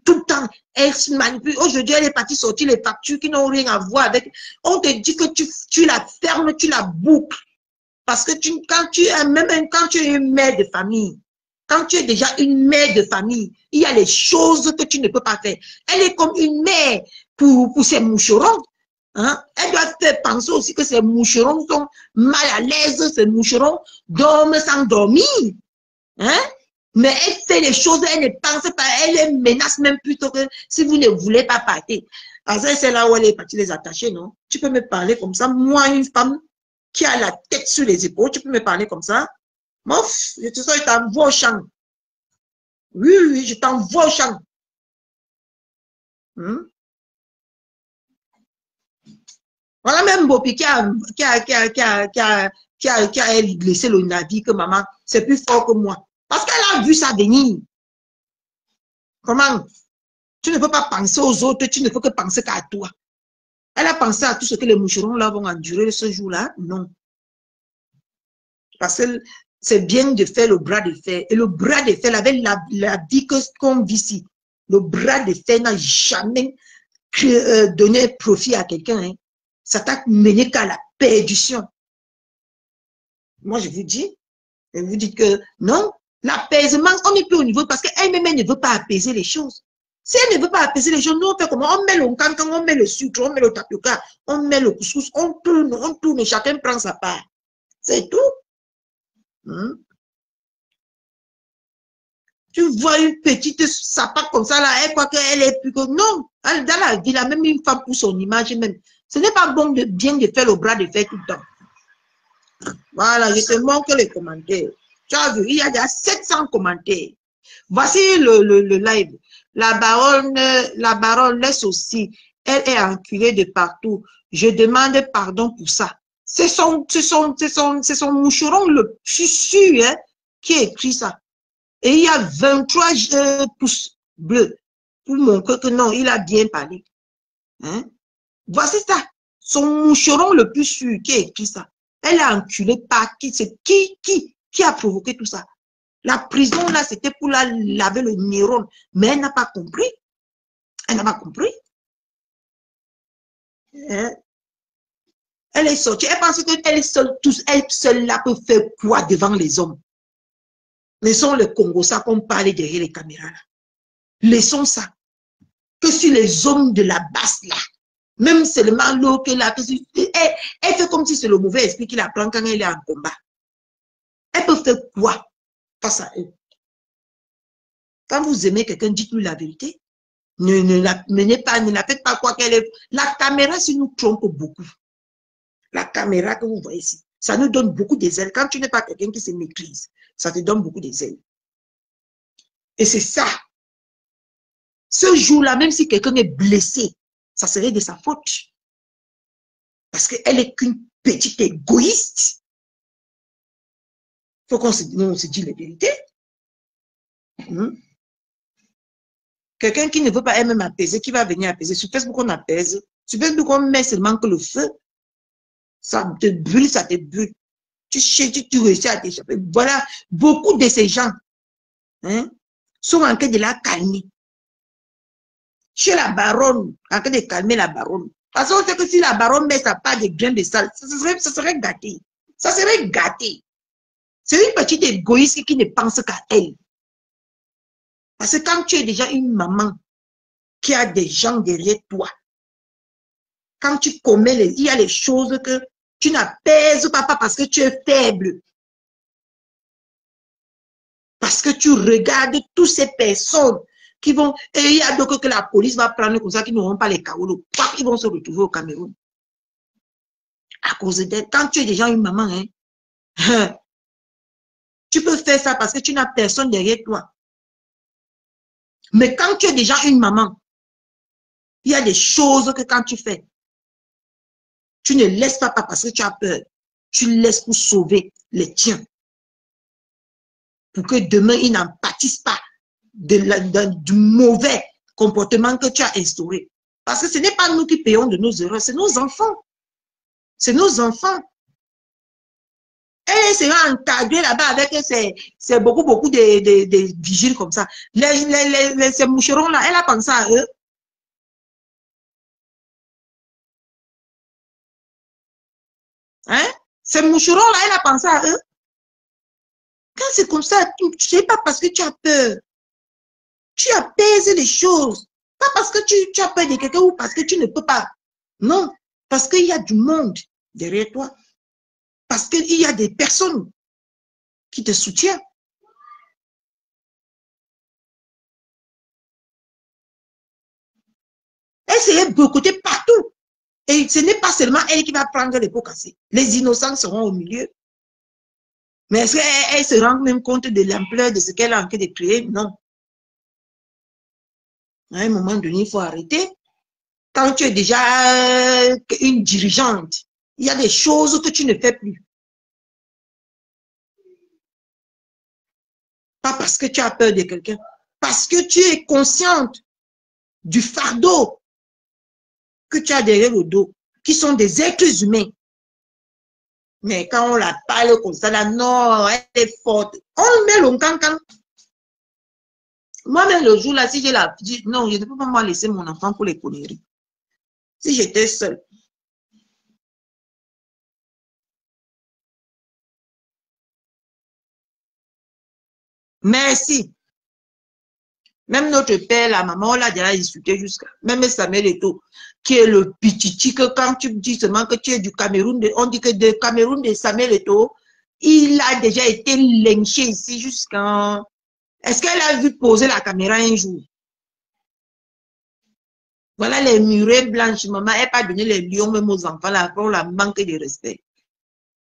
tout le temps, elle se manipule. Aujourd'hui, elle est partie sortir les factures qui n'ont rien à voir avec. On te dit que tu la fermes, tu la boucles. Parce que quand tu es une mère de famille, quand tu es déjà une mère de famille, il y a les choses que tu ne peux pas faire. Elle est comme une mère pour ses moucherons. Hein? Elle doit faire penser aussi que ces moucherons sont mal à l'aise, ces moucherons dorment sans dormir. Hein? Mais elle fait les choses, elle ne pense pas, elle les menace même plutôt que si vous ne voulez pas partir. C'est là où elle est partie les attacher, non? Tu peux me parler comme ça. Moi, une femme qui a la tête sur les épaules, tu peux me parler comme ça? Mouf, je te sens, je t'envoie au champ. Oui, je t'envoie au champ. Voilà même Bopi qui a laissé le navire que maman, c'est plus fort que moi. Parce qu'elle a vu ça venir. Comment? Tu ne peux pas penser aux autres, tu ne peux que penser qu'à toi. Elle a pensé à tout ce que les moucherons là vont endurer ce jour-là? Non. Parce que c'est bien de faire le bras de fer. Et le bras de fer, avec la vie qu'on vit ici, le bras de fer n'a jamais donné profit à quelqu'un. Hein. Ça t'a mené qu'à la perdition. Moi, je vous dis, et vous dites que non, l'apaisement, on n'est plus au niveau parce qu'elle-même, elle ne veut pas apaiser les choses. Si elle ne veut pas apaiser les choses, nous, on fait comment? On met le cancan, on met le sucre, on met le tapioca, on met le couscous, on tourne, chacun prend sa part. C'est tout. Tu vois une petite sapate comme ça, là, elle croit qu'elle est plus que... Non, dans la vie, là, même une femme pour son image même. Ce n'est pas bon de bien de faire le bras de fer tout le temps. Voilà, je te montre les commentaires. Tu as vu, il y a déjà 700 commentaires. Voici le live. La baronne laisse aussi. Elle est enculée de partout. Je demande pardon pour ça. C'est son moucheron le plus sûr hein, qui a écrit ça. Et il y a 23 pouces bleus pour montrer que non, il a bien parlé. Hein? Voici ça. Son moucheron le plus sûr qui a écrit ça. Elle a enculé par qui? C'est qui a provoqué tout ça? La prison, là, c'était pour la laver le neurone. Mais elle n'a pas compris. Elle n'a pas compris. Hein? Elle est sortie. Elle pense qu'elle seule là peut faire quoi devant les hommes? Laissons le Congo ça qu'on parle derrière les caméras là. Laissons ça. Que sur les hommes de la basse là, même seulement l'eau que là, elle fait comme si c'est le mauvais esprit qui la prend quand elle est en combat. Elle peut faire quoi face à eux? Quand vous aimez quelqu'un, dites-lui la vérité. Ne la menez pas, ne la faites pas quoi qu'elle est. La caméra, si nous trompe beaucoup. La caméra que vous voyez ici, ça nous donne beaucoup des ailes. Quand tu n'es pas quelqu'un qui se maîtrise, ça te donne beaucoup des ailes. Et c'est ça. Ce jour-là, même si quelqu'un est blessé, ça serait de sa faute. Parce qu'elle est qu'une petite égoïste. Il faut qu'on se dise la vérité. Quelqu'un qui ne veut pas elle-même apaiser, qui va venir apaiser. Sur Facebook, on apaise. Sur Facebook, on met seulement que le feu. Ça te brûle, ça te brûle. Tu réussis à t'échapper. Voilà, beaucoup de ces gens hein, sont en train de la calmer. Chez la baronne, en train de calmer la baronne. Parce qu'on sait que si la baronne met sa part de grain de sel, ça serait gâté. Ça serait gâté. C'est une petite égoïste qui ne pense qu'à elle. Parce que quand tu es déjà une maman qui a des gens derrière toi, quand tu commets, il y a les choses que tu n'apaises pas parce que tu es faible. Parce que tu regardes toutes ces personnes qui vont... Et il y a d'autres que la police va prendre comme ça, qui n'auront pas les caolos. Ils vont se retrouver au Cameroun. à cause d'elle. Quand tu es déjà une maman, hein, tu peux faire ça parce que tu n'as personne derrière toi. Mais quand tu es déjà une maman, il y a des choses que quand tu fais, tu ne laisses pas parce que tu as peur. Tu laisses pour sauver les tiens. Pour que demain, ils n'en pâtissent pas du mauvais comportement que tu as instauré. Parce que ce n'est pas nous qui payons de nos erreurs, c'est nos enfants. C'est nos enfants. Elle sera encadrée là-bas avec c'est beaucoup de vigiles comme ça. Ces moucherons-là, elle a pensé à eux. Hein? Ces moucherons-là, elle a pensé à eux. Quand c'est comme ça, ce n'est pas parce que tu as peur. Tu apaises les choses. Pas parce que tu as peur de quelqu'un ou parce que tu ne peux pas. Non, parce qu'il y a du monde derrière toi. Parce qu'il y a des personnes qui te soutiennent. Essayez de côté partout. Et ce n'est pas seulement elle qui va prendre les pots cassés. Les innocents seront au milieu. Mais est-ce qu'elle se rend même compte de l'ampleur de ce qu'elle a en train de créer? Non. À un moment donné, il faut arrêter. Quand tu es déjà une dirigeante, il y a des choses que tu ne fais plus. Pas parce que tu as peur de quelqu'un. Parce que tu es consciente du fardeau que tu as derrière le dos, qui sont des êtres humains. Mais quand on la parle comme ça, là, non, elle est forte. On met le cancan. Moi-même, le jour là, si j'ai la dit, non, je ne peux pas moi laisser mon enfant pour les conneries. Si j'étais seule. Merci. Même notre père, la maman, on l'a déjà insulté jusqu'à. Même Samuel Eto'o, qui est le pititi, que quand tu dis seulement que tu es du Cameroun, on dit que de Cameroun de Samuel Eto'o, il a déjà été lynché ici jusqu'à... Est-ce qu'elle a vu poser la caméra un jour? Voilà les murets blanches, maman, elle n'a pas donné les lions même aux enfants, là, pour la manque de respect.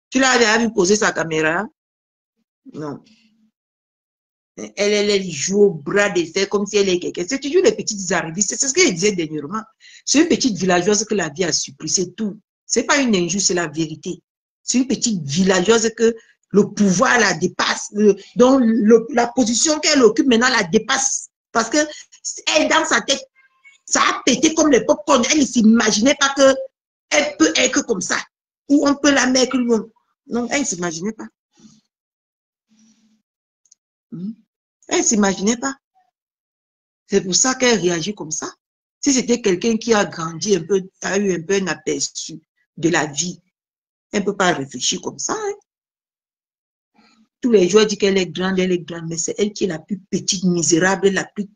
Tu l'as déjà vu poser sa caméra? Non. Elle joue au bras de fer comme si elle est quelqu'un. C'est toujours les petites arrivistes. C'est ce que je disais dernièrement. C'est une petite villageoise que la vie a supprimé, c'est tout. C'est pas une injuste, c'est la vérité. C'est une petite villageoise que le pouvoir la dépasse, donc la position qu'elle occupe maintenant la dépasse. Parce que elle, dans sa tête, ça a pété comme le popcorn. Elle ne s'imaginait pas qu'elle peut être comme ça. Ou on peut la mettre loin. Non, elle ne s'imaginait pas. Elle ne s'imaginait pas. C'est pour ça qu'elle réagit comme ça. Si c'était quelqu'un qui a grandi un peu, a eu un peu un aperçu de la vie, elle ne peut pas réfléchir comme ça. Hein. Tous les jours, elle dit qu'elle est grande, mais c'est elle qui est la plus petite, misérable, la plus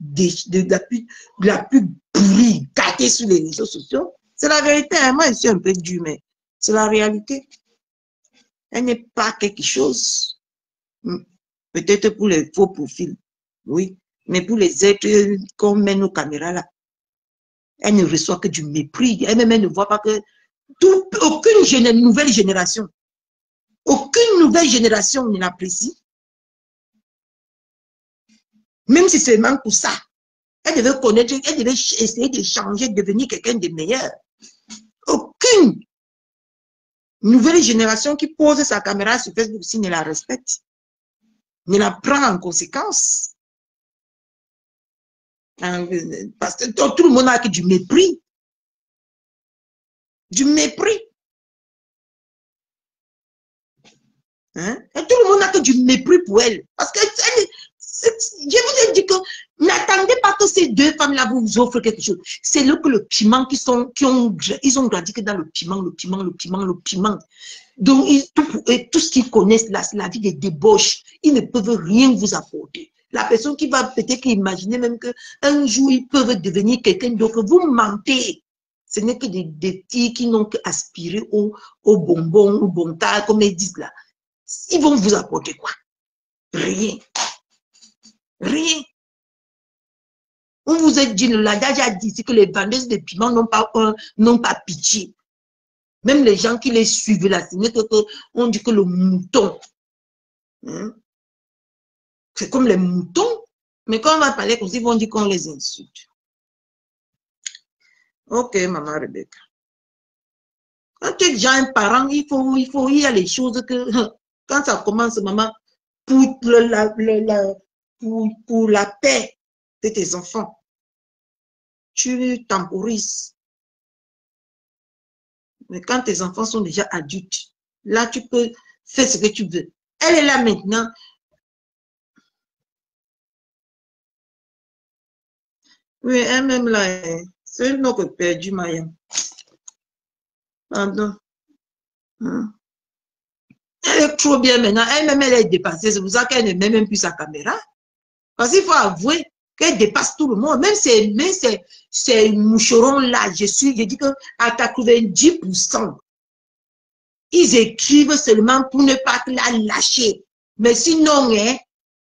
pourrie, gâtée sur les réseaux sociaux. C'est la vérité. Hein. Moi, je suis un peu dure, mais c'est la réalité. Elle n'est pas quelque chose. Peut-être pour les faux profils, oui. Mais pour les êtres qu'on mène aux caméras là, elle ne reçoit que du mépris. Elle-même, elle ne voit pas que aucune nouvelle génération ne l'apprécie. Même si c'est même pour ça. Elle devait connaître, elle devait essayer de changer, de devenir quelqu'un de meilleur. Aucune nouvelle génération qui pose sa caméra sur Facebook si ne la respecte, ne la prend en conséquence. Parce que tout le monde a que du mépris. Du mépris. Hein? Et tout le monde n'a que du mépris pour elle. Parce que je vous ai dit que n'attendez pas que ces deux femmes-là vous offrent quelque chose. C'est là que le piment ils ont grandi que dans le piment. Donc, tout ce qu'ils connaissent là, c'est la vie des débauches. Ils ne peuvent rien vous apporter. La personne qui va peut-être imaginer même qu'un jour, ils peuvent devenir quelqu'un d'autre. Vous mentez. Ce n'est que des filles qui n'ont qu'aspiré au bonbon, au bon tas, comme ils disent là. Ils vont vous apporter quoi? Rien. Rien. On vous a dit, l'adage a dit que les vendeuses de piment n'ont pas pitié. Même les gens qui les suivent là, on dit que le mouton, hein, c'est comme les moutons. Mais quand on va parler comme ça, ils vont dire qu'on les insulte. Ok, maman Rebecca. Quand tu es déjà un parent, il y a les choses que, quand ça commence, maman, pour la paix de tes enfants, tu temporises. Mais quand tes enfants sont déjà adultes, là, tu peux faire ce que tu veux. Elle est là maintenant. Oui, elle-même là, c'est une autre perdue, Maya. Pardon. Elle est trop bien maintenant. Elle-même, elle est dépassée. C'est pour ça qu'elle ne met même plus sa caméra. Parce qu'il faut avouer qu'elle dépasse tout le monde. Même ces moucherons-là, je dis qu'à 90%, ils écrivent seulement pour ne pas la lâcher. Mais sinon, hein,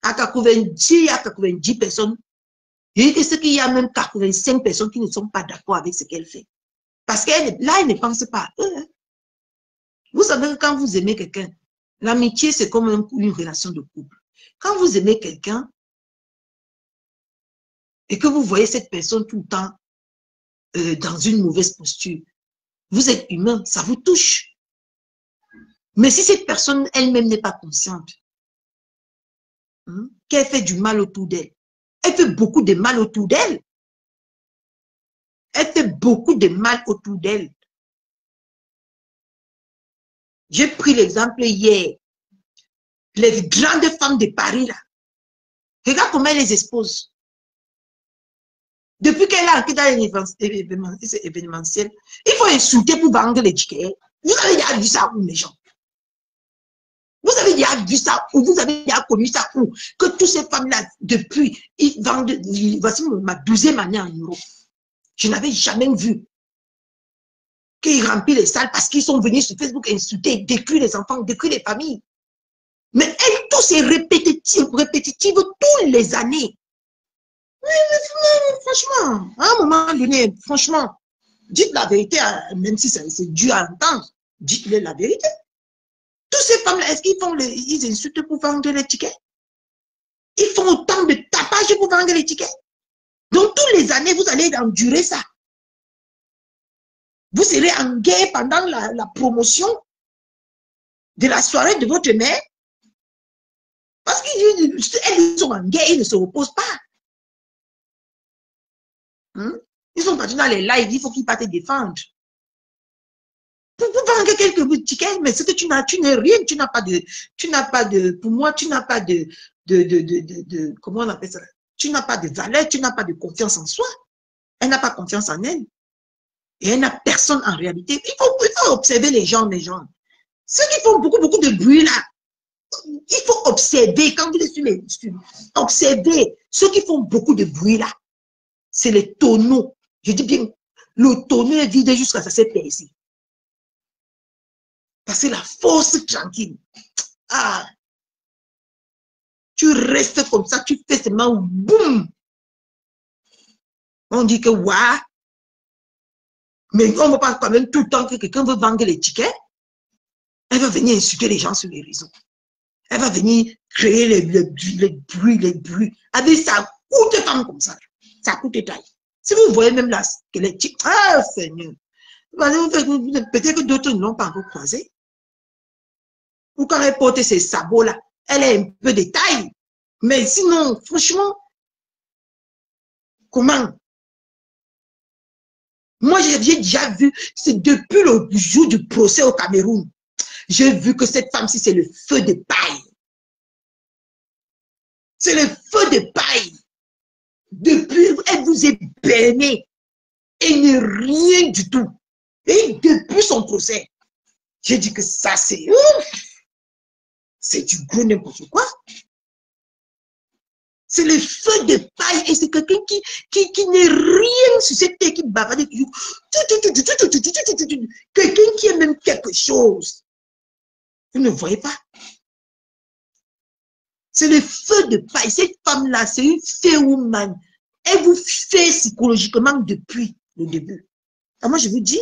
à 90 personnes, je dis que ce qu'il y a même 85 personnes qui ne sont pas d'accord avec ce qu'elle fait. Parce qu'elle, là, elle ne pense pas à eux. Hein. Vous savez que quand vous aimez quelqu'un, l'amitié, c'est comme une relation de couple. Quand vous aimez quelqu'un et que vous voyez cette personne tout le temps dans une mauvaise posture, vous êtes humain, ça vous touche. Mais si cette personne elle-même n'est pas consciente, hein, qu'elle fait du mal autour d'elle, elle fait beaucoup de mal autour d'elle. Elle fait beaucoup de mal autour d'elle. J'ai pris l'exemple hier. Les grandes femmes de Paris, là. Regarde comment elle les expose. Depuis qu'elle a entré dans l'événementiel, il faut insulter pour vendre les tickets. Vous avez déjà vu ça où, mes gens? Vous avez déjà vu ça où? Vous avez déjà connu ça où? Que toutes ces femmes-là, depuis, ils vendent, voici ma 12e année en Europe. Je n'avais jamais vu qu'ils remplissent les salles parce qu'ils sont venus sur Facebook insulter, détruire les enfants, détruire les familles. Mais elle, tout c'est répétitif toutes les années. Mais franchement, à un moment donné, franchement, dites la vérité, même si c'est dur à entendre, dites-le la vérité. Toutes ces femmes-là, est-ce qu'ils font ils insultent pour vendre les tickets? Ils font autant de tapage pour vendre les tickets. Donc, toutes les années, vous allez endurer ça. Vous serez en guerre pendant la promotion de la soirée de votre mère. Parce qu'elles sont en guerre, ils ne se reposent pas. Ils sont partis dans les lives, il faut qu'ils partent défendre. Pour vendre quelques tickets, mais c'est que tu n'es rien, tu n'as pas de, pour moi, tu n'as pas de, comment on appelle ça? Tu n'as pas de valeur, tu n'as pas de confiance en soi. Elle n'a pas confiance en elle. Et elle n'a personne en réalité. Il faut observer les gens. Ceux qui font beaucoup de bruit là, il faut observer, quand vous êtes sur les observez, ceux qui font beaucoup de bruit là, c'est les tonneaux. Je dis bien, le tonneau est vide jusqu'à ça s'est percé. Parce que la force tranquille. Ah, tu restes comme ça, tu fais seulement boum. On dit que ouais. Mais on ne va pas quand même tout le temps que quelqu'un veut vendre les tickets. Elle va venir insulter les gens sur les réseaux. Elle va venir créer les bruits. Avec ça coûte femme comme ça. Ça coûte taille. Si vous voyez même là, que les tickets. Ah, Seigneur. Peut-être que d'autres ne l'ont pas encore croisé. Ou quand elle porte ses sabots là, elle est un peu de taille. Mais sinon, franchement, comment? Moi, j'ai déjà vu, c'est depuis le jour du procès au Cameroun, j'ai vu que cette femme-ci, c'est le feu de paille. C'est le feu de paille. Depuis, elle vous est bernée. Elle n'est rien du tout. Et depuis son procès, j'ai dit que ça, c'est du gros n'importe quoi. C'est le feu de paille et c'est quelqu'un qui n'est rien sur cette terre qui bavarde. Quelqu'un qui est même quelque chose. Vous ne voyez pas? C'est le feu de paille. Cette femme-là, c'est une féroumane. Elle vous fait psychologiquement depuis le début. Alors moi, je vous dis,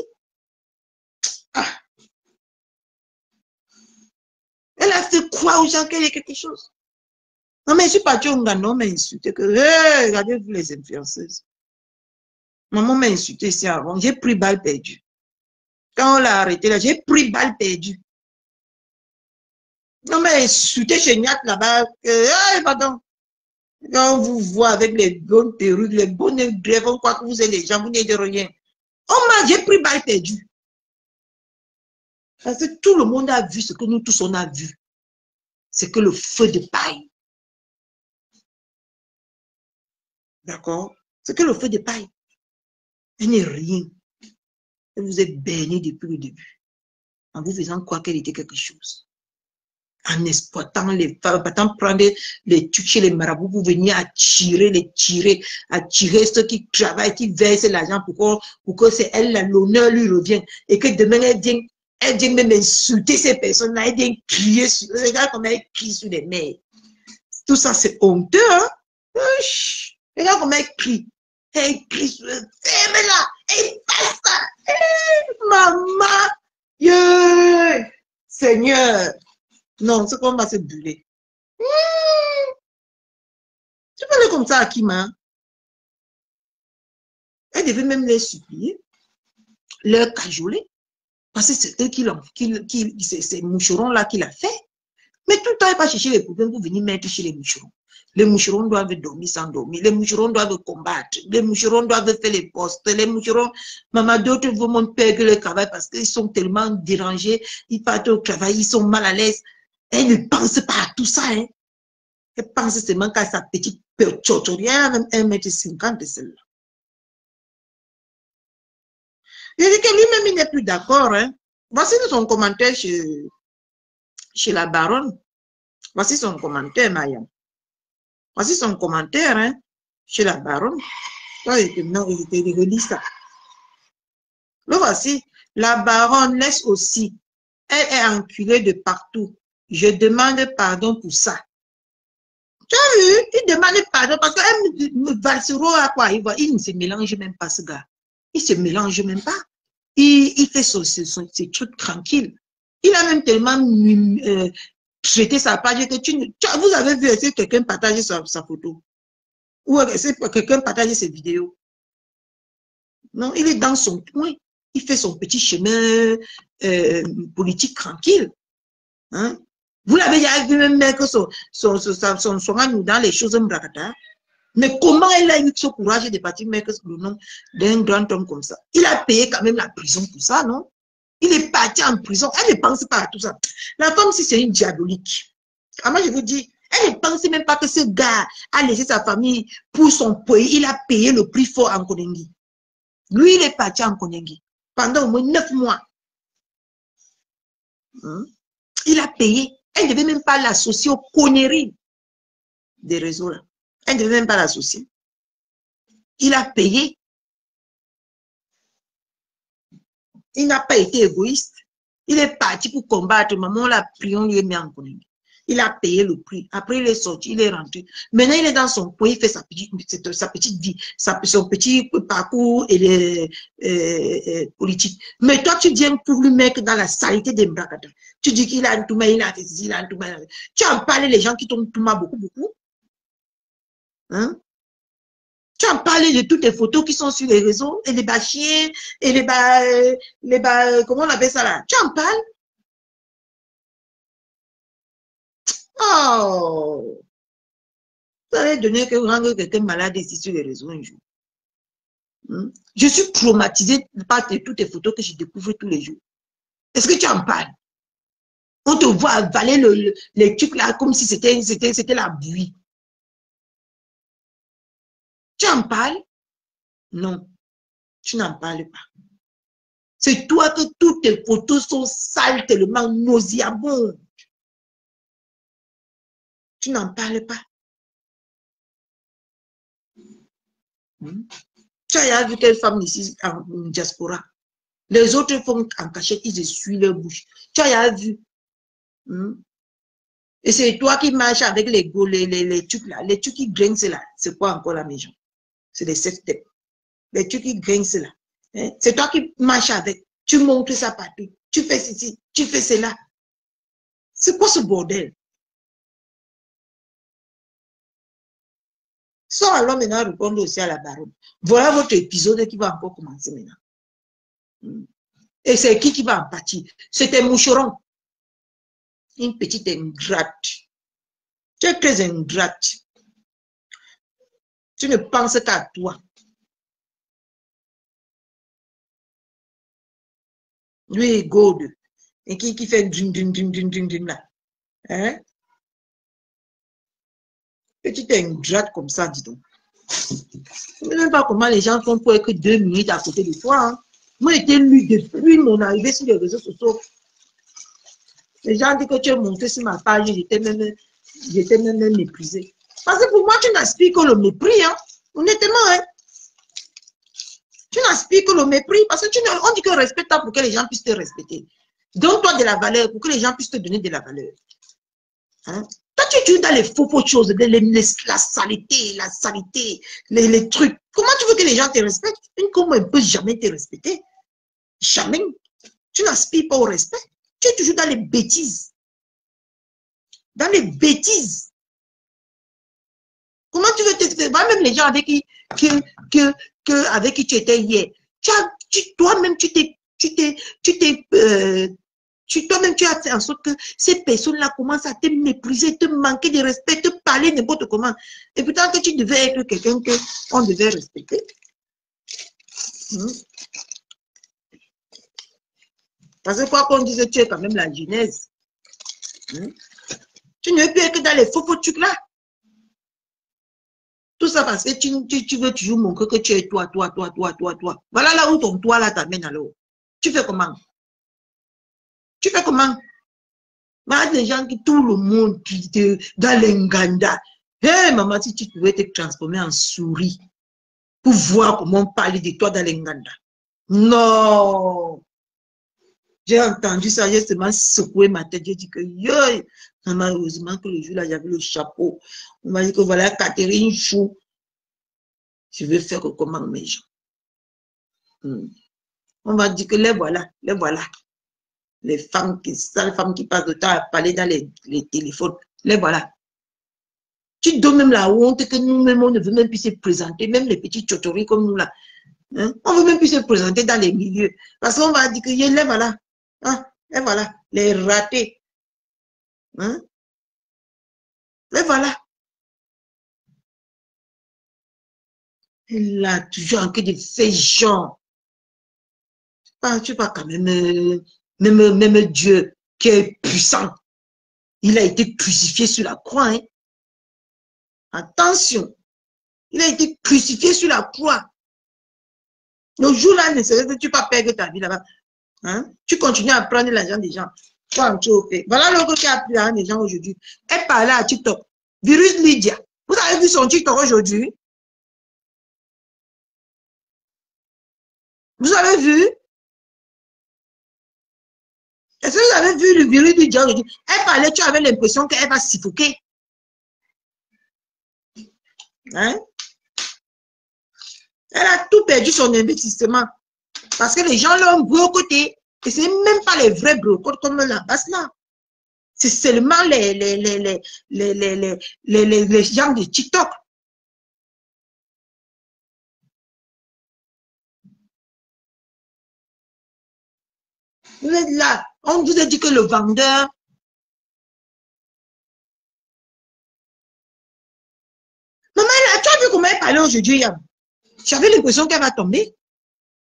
ah, pas aux gens qu'il y ait quelque chose. Non, mais je suis partie au Ghana, on m'a insulté que, hey, regardez-vous les influenceuses. Maman m'a insulté ici avant, j'ai pris balle perdue. Quand on l'a arrêté là, j'ai pris balle perdue. On m'a insulté chez Niat là-bas, hey, pardon. Quand on vous voit avec les bonnes perruques, les bonnes grèves, on croit que vous êtes les gens, vous n'êtes de rien. J'ai pris balle perdue. Parce que tout le monde a vu ce que nous tous on a vu. C'est que le feu de paille. D'accord? C'est que le feu de paille. Elle n'est rien. Elle vous est baignée depuis le début. En vous faisant croire qu'elle était quelque chose. En exploitant les femmes, en prendre les trucs chez les marabouts pour venir attirer ceux qui travaillent, qui versent l'argent pour que c'est elle, l'honneur lui revient. Et que demain, elle vient même insulter ces personnes-là, elle vient crier sur, regarde comment elle crie sur les mères. Tout ça, c'est honteux, hein? Regarde comment elle crie. Elle crie sur le ferme-là, elle passe ça. Maman, yeah. Seigneur. Non, c'est qu'on va se brûler. Tu parlais comme ça à Kima. Elle devait même les supplier, leur cajoler. Parce que c'est eux ces moucherons-là qui l'a fait. Mais tout le temps, elle va chercher les problèmes pour venir mettre chez les moucherons. Les moucherons doivent dormir sans dormir. Les moucherons doivent combattre. Les moucherons doivent faire les postes. Les moucherons, maman, d'autres vont mon père que le travail parce qu'ils sont tellement dérangés. Ils partent au travail, ils sont mal à l'aise. Elle ne pense pas à tout ça. Hein. Elle pense seulement qu'à sa petite chochoria, même 1,50 m de celle-là. Je dis que lui-même, il n'est plus d'accord. Hein. Voici son commentaire chez la baronne. Voici son commentaire, Maya. Voici son commentaire hein, chez la baronne. Non, il était relis ça. Le voici. La baronne laisse aussi. Elle est enculée de partout. Je demande pardon pour ça. Tu as vu? Il demande pardon parce que Valsero à quoi il ne se mélange même pas, ce gars. Il ne se mélange même pas. Il fait ses trucs tranquilles. Il a même tellement traité sa page que vous avez vu essayer quelqu'un partager sa photo. Ou quelqu'un partager ses vidéos. Non, il est dans son coin. Il fait son petit chemin politique tranquille. Hein? Vous l'avez déjà vu même que son dans les choses mbrakata. Mais comment elle a eu ce courage de partir mettre le nom d'un grand homme comme ça? Il a payé quand même la prison pour ça, non? Il est parti en prison. Elle ne pense pas à tout ça. La femme, si c'est une diabolique. Moi, je vous dis, elle ne pense même pas que ce gars a laissé sa famille pour son pays. Il a payé le prix fort en Konengi. Lui, il est parti en Konengi pendant au moins 9 mois. Il a payé. Elle ne devait même pas l'associer aux conneries des réseaux là. Elle ne devait même pas l'associer. Il a payé. Il n'a pas été égoïste. Il est parti pour combattre. Maman l'a pris, on lui a mis en Konengi. Il a payé le prix. Après, il est sorti, il est rentré. Maintenant, il est dans son coin, il fait sa petite vie, son petit parcours et politique. Mais toi, tu viens pour lui mettre dans la saleté des Mbrakata. Tu dis qu'il a un touma, il a fait ci, il a un touma. Tu en parles les gens qui t'ont touma beaucoup. Hein? Tu en parles de toutes les photos qui sont sur les réseaux, et les bâchiers, et comment on appelle ça là? Tu en parles? Oh! Vous allez donner que rendre quelqu'un malade ici sur les réseaux un jour. Je suis traumatisée par toutes les photos que je découvre tous les jours. Est-ce que tu en parles? On te voit avaler les trucs là comme si c'était la bouillie. Tu en parles? Non, tu n'en parles pas. C'est toi que toutes tes photos sont sales, tellement nauséabondes. Tu n'en parles pas. Tu as vu quelle femme ici en diaspora? Les autres font en cachette, ils essuient leur bouche. Tu as vu? Et c'est toi qui marches avec les trucs là. Les trucs qui grincent là. C'est quoi encore la maison? C'est des sept têtes. Les trucs qui grincent là. Hein? C'est toi qui marches avec. Tu montres ça partout. Tu fais ceci, tu fais cela. C'est quoi ce bordel? Sans alors maintenant répondre aussi à la baronne. Voilà votre épisode qui va encore commencer maintenant. Et c'est qui va en pâtir? C'était Moucheron. Une petite ingrate. Tu es très ingrate. Tu ne penses qu'à toi. Lui, Gaude. Et qui fait ding là. Hein? Petite ingrate comme ça, dis donc. Je ne sais même pas comment les gens font pour être 2 minutes à côté de toi. Hein. Moi, j'ai été lu depuis mon arrivée sur les réseaux sociaux. Les gens disent que tu es monté sur ma page, j'étais même méprisée. Parce que pour moi, tu n'aspires que le mépris, hein. Honnêtement, hein. Tu n'aspires que le mépris, parce que on dit que respecte-toi pour que les gens puissent te respecter. Donne-toi de la valeur pour que les gens puissent te donner de la valeur. Hein? Toi, tu es toujours dans les faux choses, la saleté, les trucs. Comment tu veux que les gens te respectent? Une comme elle ne peut jamais te respecter. Jamais. Tu n'aspires pas au respect. Tu es toujours dans les bêtises. Dans les bêtises. Comment tu veux te... Même les gens avec qui tu étais hier. Toi-même, toi-même, tu as fait en sorte que ces personnes-là commencent à te mépriser, te manquer de respect, te parler n'importe comment. Et pourtant que tu devais être quelqu'un qu'on devait respecter. Parce que quoi qu'on dise, tu es quand même la genèse. Tu ne veux plus être dans les faux trucs là. Tout ça parce que tu veux toujours montrer que tu es toi. Voilà là où ton toi là t'amène alors. Tu fais comment? Tu fais comment? Il y a des gens qui, tout le monde, dans l'Enganda. Hé, maman, si tu pouvais te transformer en souris pour voir comment on parle de toi dans l'Enganda. Non! J'ai entendu ça, j'ai seulement secoué ma tête. J'ai dit que, yo, malheureusement que le jour là, j'avais le chapeau. On m'a dit que voilà, Catherine Chou. Je vais faire comment mes gens. On m'a dit que les voilà. Les femmes qui passent le temps à parler dans les téléphones. Les voilà. Tu donnes même la honte que nous-mêmes, on ne veut même plus se présenter, même les petits chotoris comme nous là. Hein? On ne veut même plus se présenter dans les milieux. Parce qu'on va dire que les voilà. Hein? Les voilà. Les ratés. Hein? Les voilà. Et là, toujours en que de ces gens. Tu pas quand même, même Dieu qui est puissant. Il a été crucifié sur la croix. Hein? Attention. Il a été crucifié sur la croix. Le jour-là, ne serait que tu pas perdre ta vie là-bas. Hein? Tu continues à prendre l'argent des gens. Voilà l'autre qui a pris l'argent des gens aujourd'hui. Elle parlait à TikTok. Virus Lydia. Vous avez vu son TikTok aujourd'hui? Vous avez vu? Est-ce que vous avez vu le virus Lydia aujourd'hui? Elle parlait, tu avais l'impression qu'elle va suffoquer. Hein? Elle a tout perdu son investissement. Parce que les gens l'ont brocoté. Et ce n'est même pas les vrais brocotes comme la basse là. C'est seulement les gens de TikTok. Vous êtes là. On vous a dit que le vendeur. Maman, tu as vu comment elle parlait aujourd'hui? J'avais l'impression qu'elle va tomber.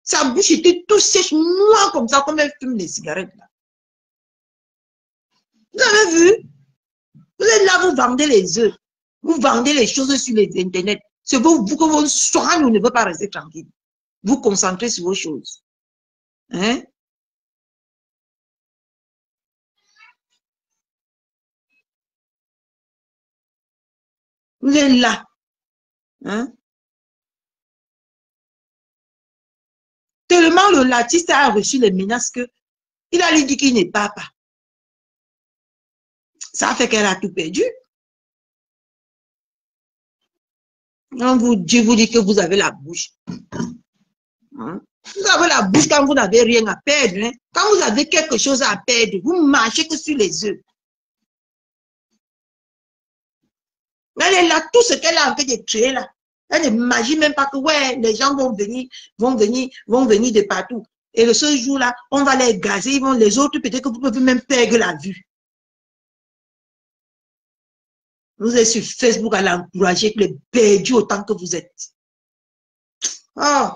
Sa bouche était tout sèche, noire comme ça, comme elle fume les cigarettes. Là. Vous avez vu? Vous êtes là, vous vendez les œufs. Vous vendez les choses sur les internets. C'est vous que vos soins ne veut pas rester tranquille. Vous concentrez sur vos choses. Hein? Vous êtes là. Hein? Tellement l'artiste a reçu les menaces que il a lui dit qu'il n'est pas. Ça fait qu'elle a tout perdu. On vous dit que vous avez la bouche. Hein? Vous avez la bouche quand vous n'avez rien à perdre. Hein? Quand vous avez quelque chose à perdre, vous marchez que sur les œufs. Elle est là, tout ce qu'elle a en train de créer là. Elle n'imagine même pas que ouais, les gens vont venir de partout. Et le seul jour-là, on va les gazer, les autres, peut-être que vous pouvez même perdre la vue. Vous êtes sur Facebook à l'encourager, que les perdus autant que vous êtes. Oh.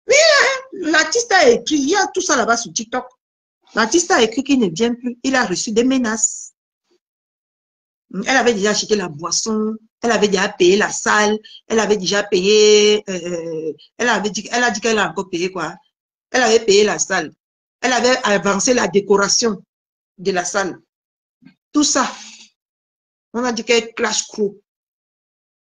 Oui, l'artiste a écrit, il y a tout ça là-bas sur TikTok. L'artiste a écrit qu'il ne vient plus. Il a reçu des menaces. Elle avait déjà acheté la boisson, elle avait déjà payé la salle, elle avait déjà payé, elle a dit qu'elle a encore payé quoi? Elle avait payé la salle. Elle avait avancé la décoration de la salle. Tout ça. On a dit qu'elle clash crew.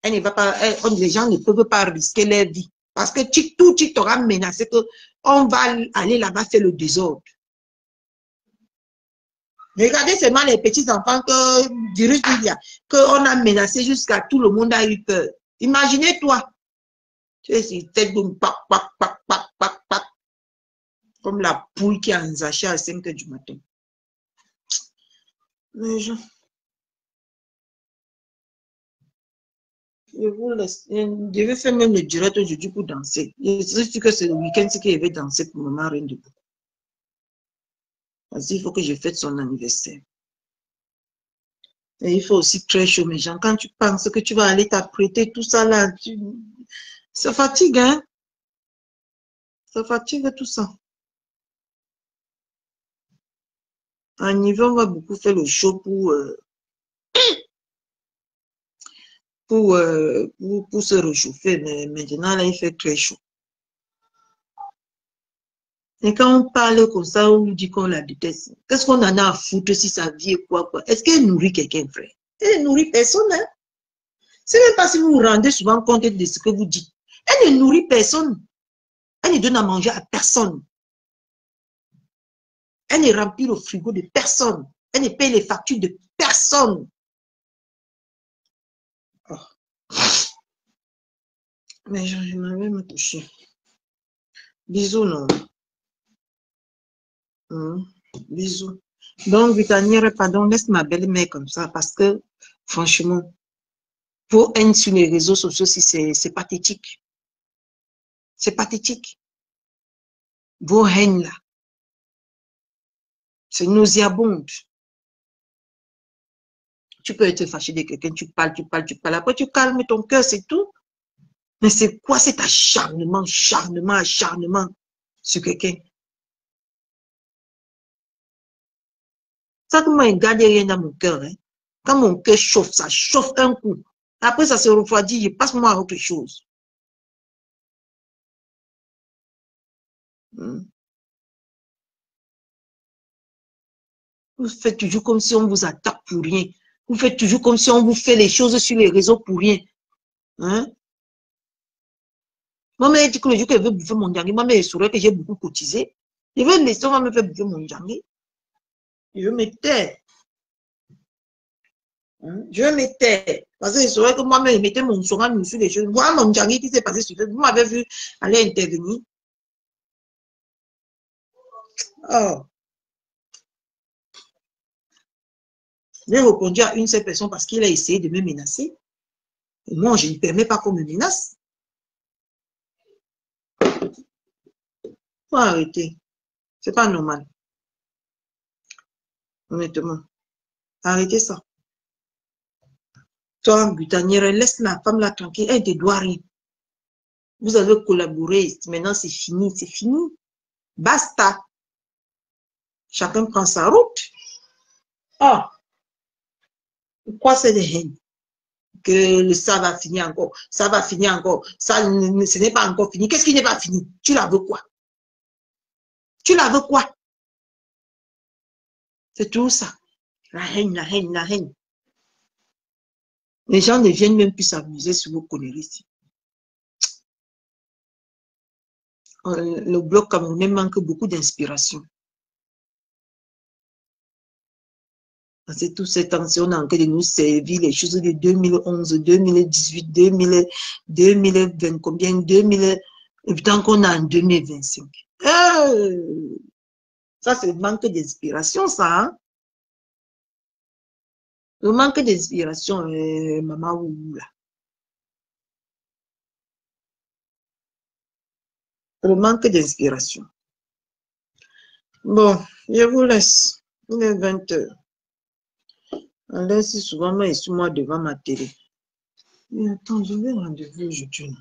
Elle ne va pas, les gens ne peuvent pas risquer leur vie. Parce que tout TikTok a menacé qu'on va aller là-bas faire le désordre. Regardez seulement les petits enfants que virus il y a, qu'on a menacé jusqu'à tout le monde a eu peur. Imaginez-toi. Tu es sur tête de pac, pac, pac, pac, pac, pac. Comme la poule qui a un sachet à 5 h du matin. Les gens. Je vous laisse. Je vais faire même le direct aujourd'hui pour danser. Je suis sûr que c'est le week-end qu'il va danser pour maman rien de beaucoup. Parce qu'il faut que je fête son anniversaire. Et il faut aussi très chaud, mes gens. Quand tu penses que tu vas aller t'apprêter, tout ça là, ça fatigue, hein? Ça fatigue tout ça. En hiver, on va beaucoup faire le show pour se réchauffer. Mais maintenant, là, il fait très chaud. Et quand on parle comme ça, on nous dit qu'on la déteste. Qu'est-ce qu'on en a à foutre si sa vie est quoi? Est-ce qu'elle nourrit quelqu'un, frère? Elle ne nourrit personne, hein? C'est même pas si vous vous rendez souvent compte de ce que vous dites. Elle ne nourrit personne. Elle ne donne à manger à personne. Elle ne remplit le frigo de personne. Elle ne paye les factures de personne. Oh. Mais je m'avais me coucher. Bisous, non? Bisous. Donc, Vitanière, pardon, laisse ma belle-mère comme ça parce que, franchement, pour haine sur les réseaux sociaux, c'est pathétique. C'est pathétique. Vos haines là. C'est nauséabond. Tu peux être fâché de quelqu'un, tu parles. Après, tu calmes ton cœur, c'est tout. Mais c'est quoi cet acharnement sur quelqu'un? Ça, comment il garde rien dans mon cœur, hein? Quand mon cœur chauffe, ça chauffe un coup. Après, ça se refroidit, je passe moi à autre chose. Vous faites toujours comme si on vous attaque pour rien. Vous faites toujours comme si on vous fait les choses sur les réseaux pour rien. Hein? Moi, elle dit que le jour qu'elle veut bouffer mon jangue, moi, elle saurait que j'ai beaucoup cotisé. Je veux laisser, on va me faire bouffer mon jangue. Je veux me taire. Je veux me taire. Parce que je saurais que moi, je mettais mon soin sur les choses. Voilà mon jangue qui s'est passé sur Facebook. Vous m'avez vu aller intervenir. Oh. J'ai répondu à une seule personne parce qu'il a essayé de me menacer. Et moi, je ne permets pas qu'on me menace. Faut arrêter. C'est pas normal. Honnêtement. Arrêtez ça. Toi, Butanière, laisse la femme là tranquille. Elle ne doit rien. Vous avez collaboré. Maintenant, c'est fini. C'est fini. Basta. Chacun prend sa route. Ah. Pourquoi c'est des haines? Que ça va finir encore. Ça va finir encore. Ça, ce n'est pas encore fini. Qu'est-ce qui n'est pas fini? Tu la veux quoi? Tu la veux quoi? C'est tout ça. La haine, la haine, la haine. Les gens ne viennent même plus s'amuser sur vos conneries ici. Le bloc camerounais manque beaucoup d'inspiration. C'est toute cette tension en train de nous servir les choses de 2011, 2018, 2020, combien, 2000, tant qu'on a en 2025. Ça, c'est le manque d'inspiration, ça. Hein? Le manque d'inspiration, maman ou là. Le manque d'inspiration. Bon, je vous laisse. Il est 20h. On laisse souvent moi et sur moi devant ma télé. Mais attends, je vais rendez-vous aujourd'hui.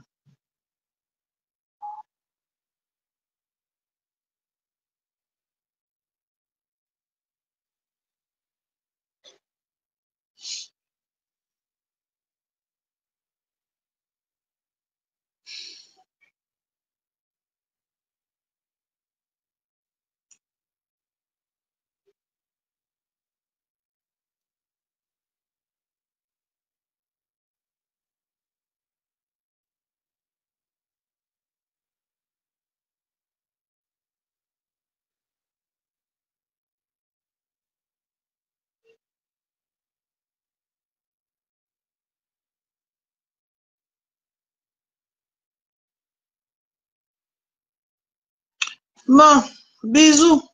Bon, bisous.